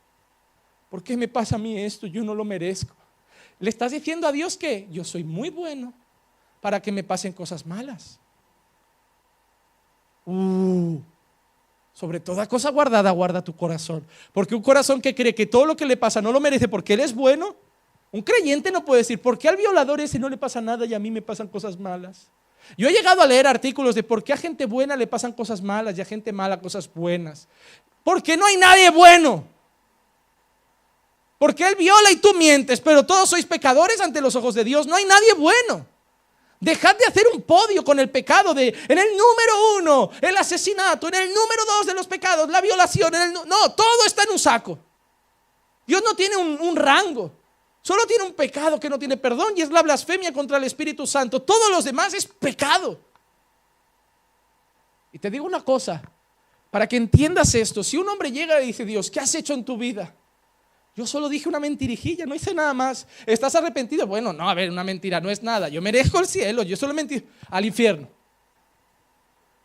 A: ¿por qué me pasa a mí esto? Yo no lo merezco. Le estás diciendo a Dios que yo soy muy bueno para que me pasen cosas malas. Sobre toda cosa guardada, guarda tu corazón. Porque un corazón que cree que todo lo que le pasa no lo merece porque él es bueno, un creyente no puede decir, ¿por qué al violador ese no le pasa nada y a mí me pasan cosas malas? Yo he llegado a leer artículos de por qué a gente buena le pasan cosas malas y a gente mala cosas buenas. Porque no hay nadie bueno. Porque él viola y tú mientes, pero todos sois pecadores ante los ojos de Dios. No hay nadie bueno. Dejad de hacer un podio con el pecado en el número 1, el asesinato, en el número 2 de los pecados, la violación. No, todo está en un saco. Dios no tiene un rango. Solo tiene un pecado que no tiene perdón y es la blasfemia contra el Espíritu Santo. Todos los demás es pecado. Y te digo una cosa, para que entiendas esto, si un hombre llega y dice, Dios, ¿qué has hecho en tu vida? Yo solo dije una mentirijilla, no hice nada más. ¿Estás arrepentido? Bueno, no, a ver, una mentira no es nada. Yo merezco el cielo, yo solo mentí al infierno.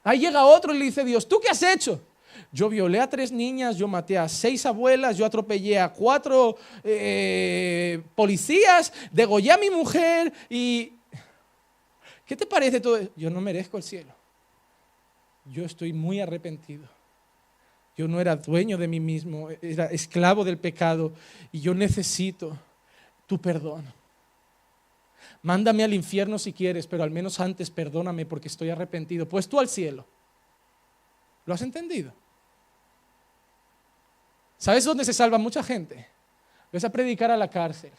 A: Ahí llega otro y le dice, Dios, ¿tú qué has hecho? yo violé a 3 niñas, yo maté a 6 abuelas, yo atropellé a 4 policías, degollé a mi mujer y... ¿Qué te parece todo eso? Yo no merezco el cielo. Yo estoy muy arrepentido. Yo no era dueño de mí mismo, era esclavo del pecado y yo necesito tu perdón. Mándame al infierno si quieres, pero al menos antes perdóname porque estoy arrepentido. Pues tú al cielo. ¿Lo has entendido? ¿Sabes dónde se salva mucha gente? Ves a predicar a la cárcel,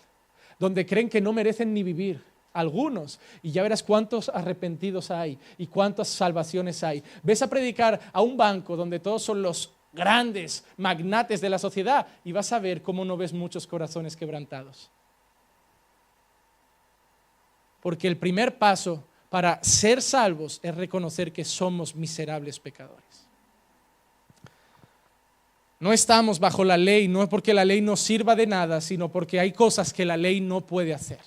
A: donde creen que no merecen ni vivir. Algunos, y ya verás cuántos arrepentidos hay y cuántas salvaciones hay. Ves a predicar a un banco donde todos son los grandes magnates de la sociedad y vas a ver cómo no ves muchos corazones quebrantados. Porque el primer paso para ser salvos es reconocer que somos miserables pecadores. No estamos bajo la ley, no es porque la ley no sirva de nada, sino porque hay cosas que la ley no puede hacer.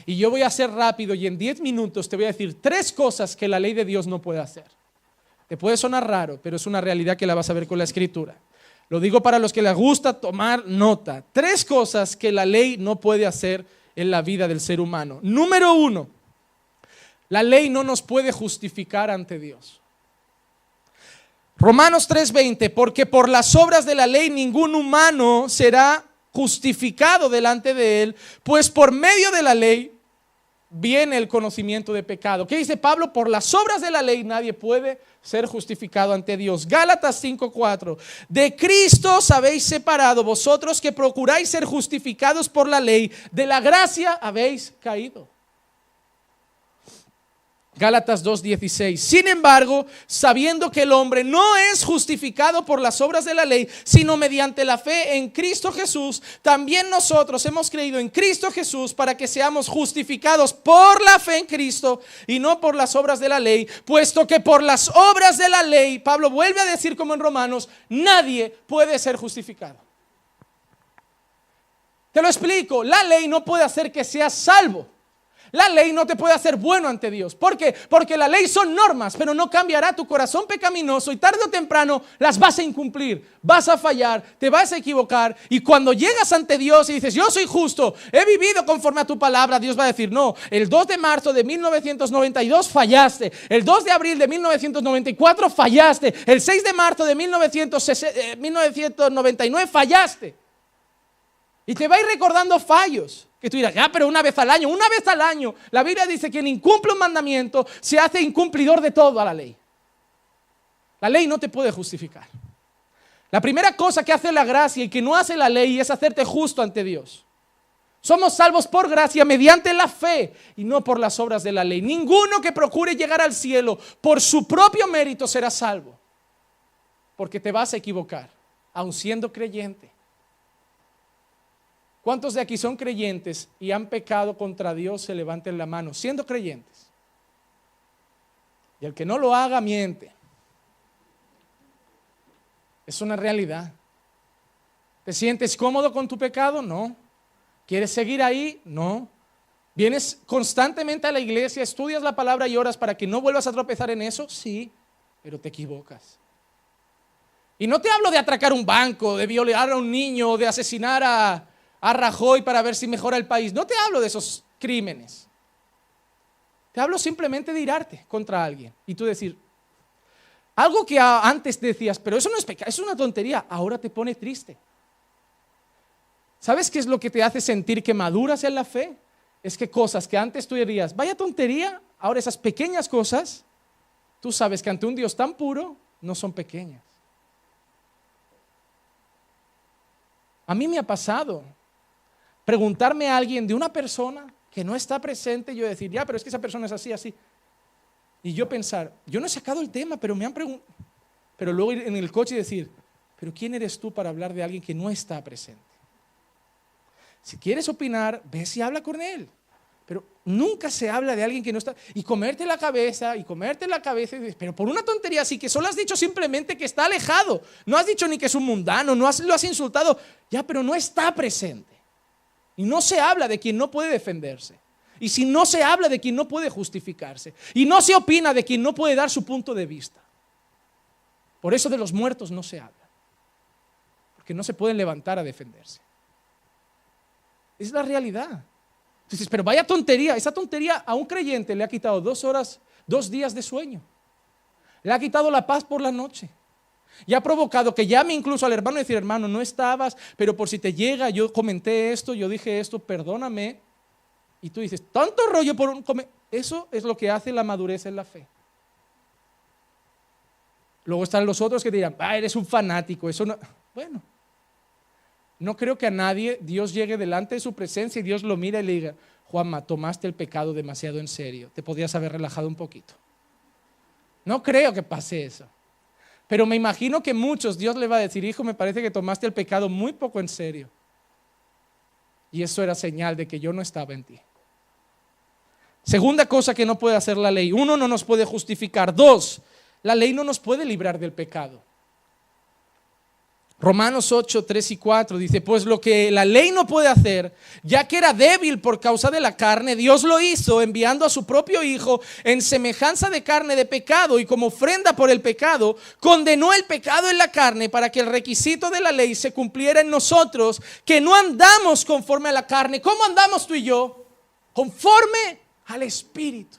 A: Y yo voy a ser rápido y en 10 minutos te voy a decir 3 cosas que la ley de Dios no puede hacer. Te puede sonar raro, pero es una realidad que la vas a ver con la Escritura. Lo digo para los que les gusta tomar nota. 3 cosas que la ley no puede hacer en la vida del ser humano. Número 1, la ley no nos puede justificar ante Dios. Romanos 3:20, porque por las obras de la ley ningún humano será justificado delante de él, pues por medio de la ley viene el conocimiento de pecado. ¿Qué dice Pablo? Por las obras de la ley nadie puede ser justificado ante Dios. Gálatas 5:4, de Cristo os habéis separado vosotros que procuráis ser justificados por la ley, de la gracia habéis caído. Gálatas 2:16, sin embargo, sabiendo que el hombre no es justificado por las obras de la ley, sino mediante la fe en Cristo Jesús, también nosotros hemos creído en Cristo Jesús para que seamos justificados por la fe en Cristo y no por las obras de la ley, puesto que por las obras de la ley, Pablo vuelve a decir como en Romanos, nadie puede ser justificado. Te lo explico, la ley no puede hacer que seas salvo. La ley no te puede hacer bueno ante Dios. ¿Por qué? Porque la ley son normas, pero no cambiará tu corazón pecaminoso y tarde o temprano las vas a incumplir, vas a fallar, te vas a equivocar y cuando llegas ante Dios y dices, yo soy justo, he vivido conforme a tu palabra, Dios va a decir, no, el 2 de marzo de 1992 fallaste, el 2 de abril de 1994 fallaste, el 6 de marzo de 1999 fallaste. Y te va a ir recordando fallos. Que tú dirás, ya, pero una vez al año. La Biblia dice que quien incumple un mandamiento se hace incumplidor de toda la ley. La ley no te puede justificar. La primera cosa que hace la gracia y que no hace la ley es hacerte justo ante Dios. Somos salvos por gracia mediante la fe y no por las obras de la ley. Ninguno que procure llegar al cielo por su propio mérito será salvo. Porque te vas a equivocar, aun siendo creyente. ¿Cuántos de aquí son creyentes y han pecado contra Dios? Se levanten la mano, siendo creyentes. Y el que no lo haga, miente. Es una realidad. ¿Te sientes cómodo con tu pecado? No. ¿Quieres seguir ahí? No. ¿Vienes constantemente a la iglesia, estudias la palabra y oras para que no vuelvas a tropezar en eso? Sí, pero te equivocas. Y no te hablo de atracar un banco, de violar a un niño, de asesinar a Rajoy para ver si mejora el país. No te hablo de esos crímenes. Te hablo simplemente de irarte contra alguien y tú decir, algo que antes decías, pero eso no es pecado, es una tontería, ahora te pone triste. ¿Sabes qué es lo que te hace sentir que maduras en la fe? Es que cosas que antes tú dirías, vaya tontería, ahora esas pequeñas cosas, tú sabes que ante un Dios tan puro no son pequeñas. A mí me ha pasado preguntarme a alguien de una persona que no está presente y yo decir, ya, pero es que esa persona es así, así. Y yo pensar, yo no he sacado el tema, pero me han preguntado. Pero luego ir en el coche y decir, pero ¿quién eres tú para hablar de alguien que no está presente? Si quieres opinar, ves y habla con él. Pero nunca se habla de alguien que no está. Y comerte la cabeza, y dices, pero por una tontería así, que solo has dicho simplemente que está alejado. No has dicho ni que es un mundano, lo has insultado. Ya, pero no está presente. Y no se habla de quien no puede defenderse. Y si no se habla de quien no puede justificarse. Y no se opina de quien no puede dar su punto de vista. Por eso de los muertos no se habla, porque no se pueden levantar a defenderse. Es la realidad. Dices, pero vaya tontería. Esa tontería a un creyente le ha quitado 2 horas, 2 días de sueño. Le ha quitado la paz por la noche. Y ha provocado que llame incluso al hermano y decir, hermano, no estabas, pero por si te llega, yo comenté esto, yo dije esto, perdóname. Y tú dices, tanto rollo por un... Eso es lo que hace la madurez en la fe. Luego están los otros que dirán, eres un fanático, eso no... Bueno, no creo que a nadie Dios llegue delante de su presencia y Dios lo mira y le diga, Juanma, tomaste el pecado demasiado en serio, te podrías haber relajado un poquito. No creo que pase eso. Pero me imagino que muchos Dios le va a decir, hijo, me parece que tomaste el pecado muy poco en serio. Y eso era señal de que yo no estaba en ti. Segunda cosa que no puede hacer la ley. 1, no nos puede justificar. 2, la ley no nos puede librar del pecado. Romanos 8, 3 y 4 dice, pues lo que la ley no puede hacer, ya que era débil por causa de la carne, Dios lo hizo enviando a su propio Hijo en semejanza de carne de pecado y como ofrenda por el pecado, condenó el pecado en la carne para que el requisito de la ley se cumpliera en nosotros, que no andamos conforme a la carne. ¿Cómo andamos tú y yo? Conforme al Espíritu.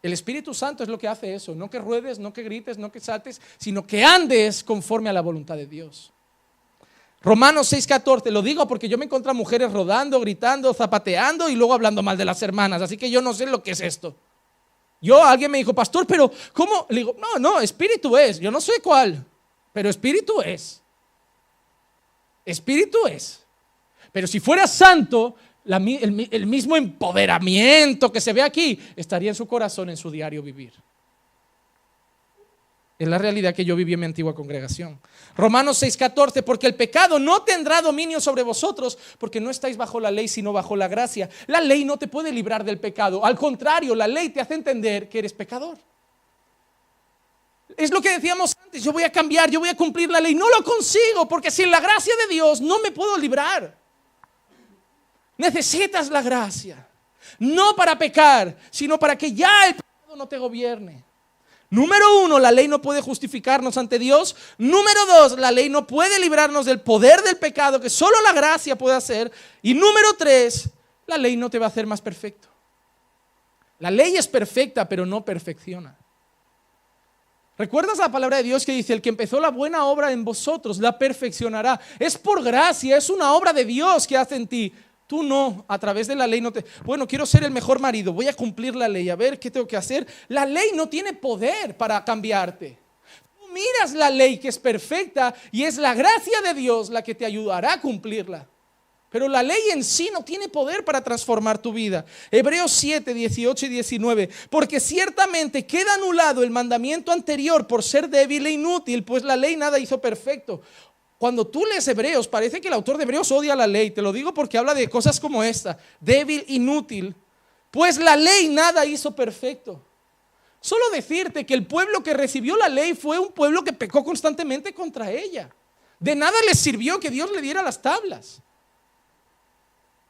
A: El Espíritu Santo es lo que hace eso, no que ruedes, no que grites, no que saltes, sino que andes conforme a la voluntad de Dios. Romanos 6:14, lo digo porque yo me encuentro a mujeres rodando, gritando, zapateando y luego hablando mal de las hermanas, así que yo no sé lo que es esto. Alguien me dijo, pastor, pero ¿cómo? Le digo, no, espíritu es, yo no sé cuál, pero espíritu es. Espíritu es. Pero si fuera santo, el mismo empoderamiento que se ve aquí estaría en su corazón, en su diario vivir. Es la realidad que yo viví en mi antigua congregación. Romanos 6:14, porque el pecado no tendrá dominio sobre vosotros, porque no estáis bajo la ley, sino bajo la gracia. La ley no te puede librar del pecado. Al contrario, la ley te hace entender que eres pecador. Es lo que decíamos antes, yo voy a cambiar, yo voy a cumplir la ley. No lo consigo, porque sin la gracia de Dios no me puedo librar. Necesitas la gracia, no para pecar, sino para que ya el pecado no te gobierne. Número 1, la ley no puede justificarnos ante Dios. Número 2, la ley no puede librarnos del poder del pecado, que solo la gracia puede hacer. Y número 3, la ley no te va a hacer más perfecto. La ley es perfecta, pero no perfecciona. ¿Recuerdas la palabra de Dios que dice, el que empezó la buena obra en vosotros la perfeccionará? Es por gracia, es una obra de Dios que hace en ti. Tú no, a través de la ley no te... Bueno, quiero ser el mejor marido, voy a cumplir la ley, a ver qué tengo que hacer. La ley no tiene poder para cambiarte. Tú miras la ley que es perfecta y es la gracia de Dios la que te ayudará a cumplirla. Pero la ley en sí no tiene poder para transformar tu vida. Hebreos 7, 18 y 19. Porque ciertamente queda anulado el mandamiento anterior por ser débil e inútil, pues la ley nada hizo perfecto. Cuando tú lees Hebreos, parece que el autor de Hebreos odia la ley. Te lo digo porque habla de cosas como esta: débil, inútil. Pues la ley nada hizo perfecto. Solo decirte que el pueblo que recibió la ley fue un pueblo que pecó constantemente contra ella. De nada les sirvió que Dios le diera las tablas.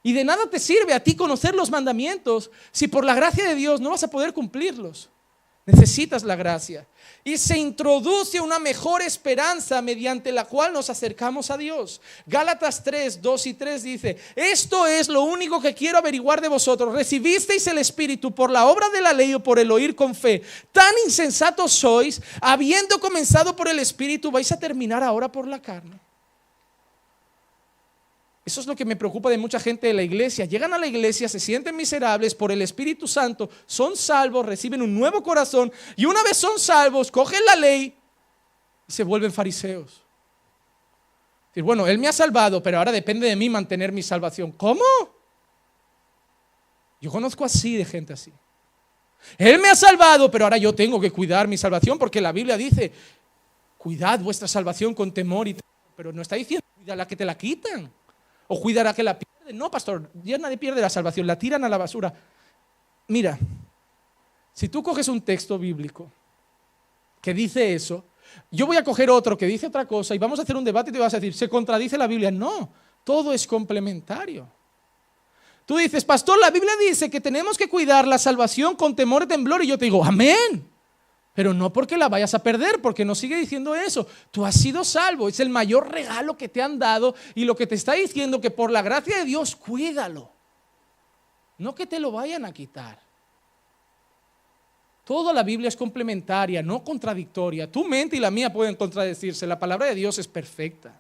A: Y de nada te sirve a ti conocer los mandamientos si por la gracia de Dios no vas a poder cumplirlos. Necesitas la gracia. Y se introduce una mejor esperanza mediante la cual nos acercamos a Dios. Gálatas 3, 2 y 3 dice: esto es lo único que quiero averiguar de vosotros. ¿Recibisteis el Espíritu por la obra de la ley o por el oír con fe? Tan insensatos sois, habiendo comenzado por el Espíritu, vais a terminar ahora por la carne. Eso es lo que me preocupa de mucha gente de la iglesia. Llegan a la iglesia, se sienten miserables por el Espíritu Santo, son salvos, reciben un nuevo corazón y una vez son salvos, cogen la ley y se vuelven fariseos. Decir, bueno, Él me ha salvado, pero ahora depende de mí mantener mi salvación. ¿Cómo? Yo conozco así de gente así. Él me ha salvado, pero ahora yo tengo que cuidar mi salvación porque la Biblia dice, cuidad vuestra salvación con temor y temor. Pero no está diciendo, cuida la que te la quitan. O cuidará que la pierden. No, pastor, ya nadie pierde la salvación, la tiran a la basura. Mira, si tú coges un texto bíblico que dice eso, yo voy a coger otro que dice otra cosa y vamos a hacer un debate y te vas a decir, ¿se contradice la Biblia? No, todo es complementario. Tú dices, pastor, la Biblia dice que tenemos que cuidar la salvación con temor y temblor, y yo te digo, amén. Pero no porque la vayas a perder, porque no sigue diciendo eso. Tú has sido salvo, es el mayor regalo que te han dado, y lo que te está diciendo que por la gracia de Dios, cuídalo. No que te lo vayan a quitar. Toda la Biblia es complementaria, no contradictoria. Tu mente y la mía pueden contradecirse. La palabra de Dios es perfecta.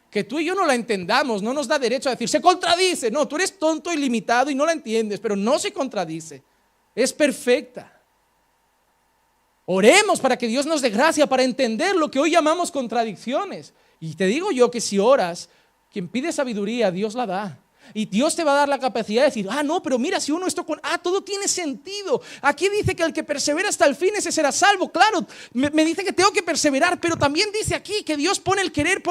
A: Que tú y yo no la entendamos no nos da derecho a decir, se contradice. No, tú eres tonto y limitado y no la entiendes, pero no se contradice. Es perfecta. Oremos para que Dios nos dé gracia para entender lo que hoy llamamos contradicciones. Y te digo yo que si oras, quien pide sabiduría, Dios la da. Y Dios te va a dar la capacidad de decir, no, pero mira, si uno esto con, todo tiene sentido. Aquí dice que el que persevera hasta el fin, ese será salvo. Claro, me dice que tengo que perseverar, pero también dice aquí que Dios pone el querer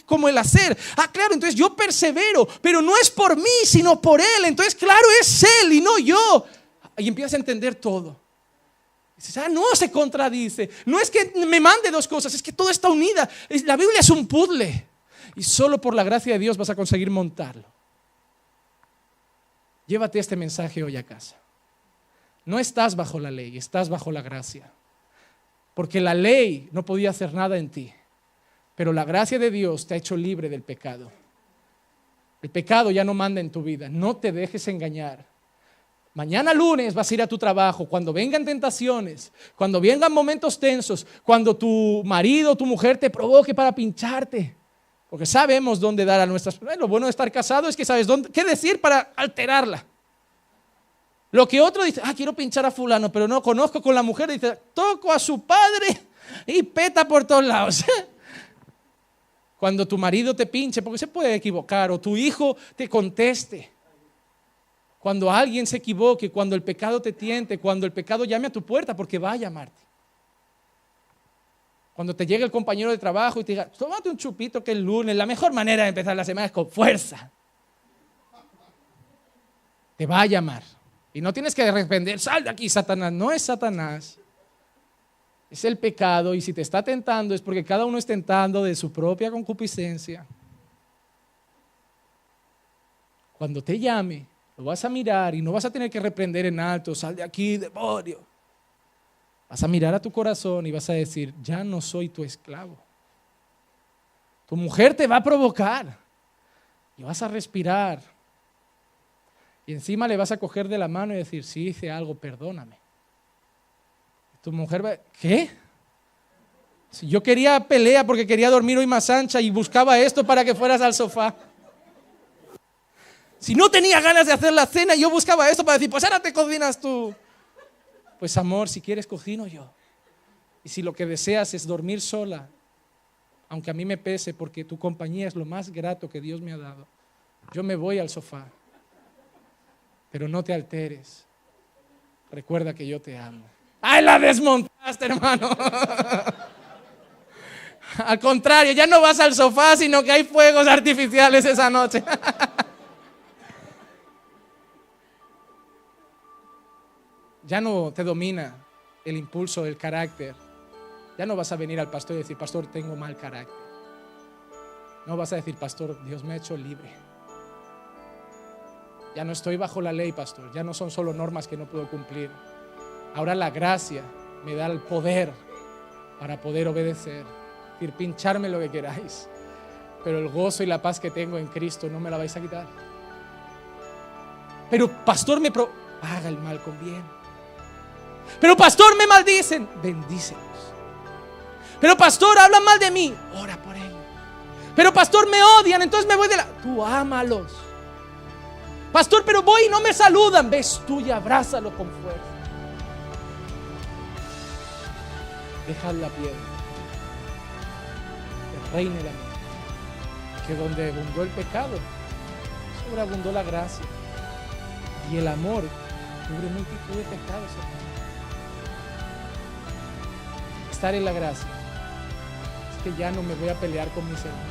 A: como el hacer. Claro, entonces yo persevero, pero no es por mí, sino por Él. Entonces, claro, es Él y no yo. Y empiezas a entender todo. Dices, no se contradice. No es que me mande dos cosas, es que todo está unida. La Biblia es un puzzle. Y solo por la gracia de Dios vas a conseguir montarlo. Llévate este mensaje hoy a casa. No estás bajo la ley, estás bajo la gracia. Porque la ley no podía hacer nada en ti, pero la gracia de Dios te ha hecho libre del pecado. El pecado ya no manda en tu vida, no te dejes engañar. Mañana lunes vas a ir a tu trabajo, cuando vengan tentaciones, cuando vengan momentos tensos, cuando tu marido o tu mujer te provoque para pincharte. Porque sabemos dónde dar a nuestras... Lo bueno de estar casado es que sabes qué decir para alterarla. Lo que otro dice, quiero pinchar a fulano, pero no conozco con la mujer, dice, toco a su padre y peta por todos lados. Cuando tu marido te pinche, porque se puede equivocar, o tu hijo te conteste. Cuando alguien se equivoque, cuando el pecado te tiente, cuando el pecado llame a tu puerta, porque va a llamarte. Cuando te llegue el compañero de trabajo y te diga, tómate un chupito que el lunes, la mejor manera de empezar la semana es con fuerza. Te va a llamar. Y no tienes que responder, sal de aquí, Satanás. No es Satanás. Es el pecado, y si te está tentando es porque cada uno es tentando de su propia concupiscencia. Cuando te llame, lo vas a mirar y no vas a tener que reprender en alto, sal de aquí, demonio. Vas a mirar a tu corazón y vas a decir, ya no soy tu esclavo. Tu mujer te va a provocar y vas a respirar. Y encima le vas a coger de la mano y decir, si hice algo, perdóname. Tu mujer va, ¿qué? Si yo quería pelea porque quería dormir hoy más ancha y buscaba esto para que fueras al sofá. Si no tenía ganas de hacer la cena, yo buscaba esto para decir, pues ahora te cocinas tú. Pues amor, si quieres cocino yo. Y si lo que deseas es dormir sola, aunque a mí me pese porque tu compañía es lo más grato que Dios me ha dado, yo me voy al sofá. Pero no te alteres. Recuerda que yo te amo. ¡Ay, la desmontaste, hermano! Al contrario, ya no vas al sofá, sino que hay fuegos artificiales esa noche. Ya no te domina el impulso, el carácter. Ya no vas a venir al pastor y decir, pastor, tengo mal carácter. No vas a decir, pastor, Dios me ha hecho libre. Ya no estoy bajo la ley, pastor. Ya no son solo normas que no puedo cumplir. Ahora la gracia me da el poder para poder obedecer. Es decir, pincharme lo que queráis. Pero el gozo y la paz que tengo en Cristo no me la vais a quitar. Pero pastor, haga el mal con bien. Pero pastor, me maldicen, bendícelos. Pero pastor, hablan mal de mí, ora por ellos. Pero pastor, me odian, entonces me voy tú ámalos. Pastor, pero voy y no me saludan, ves tú y abrázalo con fuerza. Dejad la piedra que reine la mente, que donde abundó el pecado, sobreabundó la gracia, y el amor cubre multitud de pecados, hermano. Estar en la gracia es que ya no me voy a pelear con mis hermanos,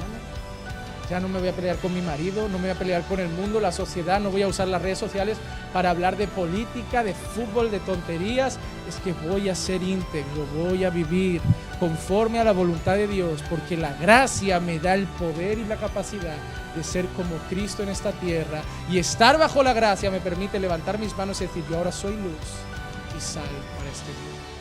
A: ya no me voy a pelear con mi marido, no me voy a pelear con el mundo, la sociedad, no voy a usar las redes sociales para hablar de política, de fútbol, de tonterías. Es que voy a ser íntegro, voy a vivir conforme a la voluntad de Dios, porque la gracia me da el poder y la capacidad de ser como Cristo en esta tierra, y estar bajo la gracia me permite levantar mis manos y decir, yo ahora soy luz y sal para este mundo.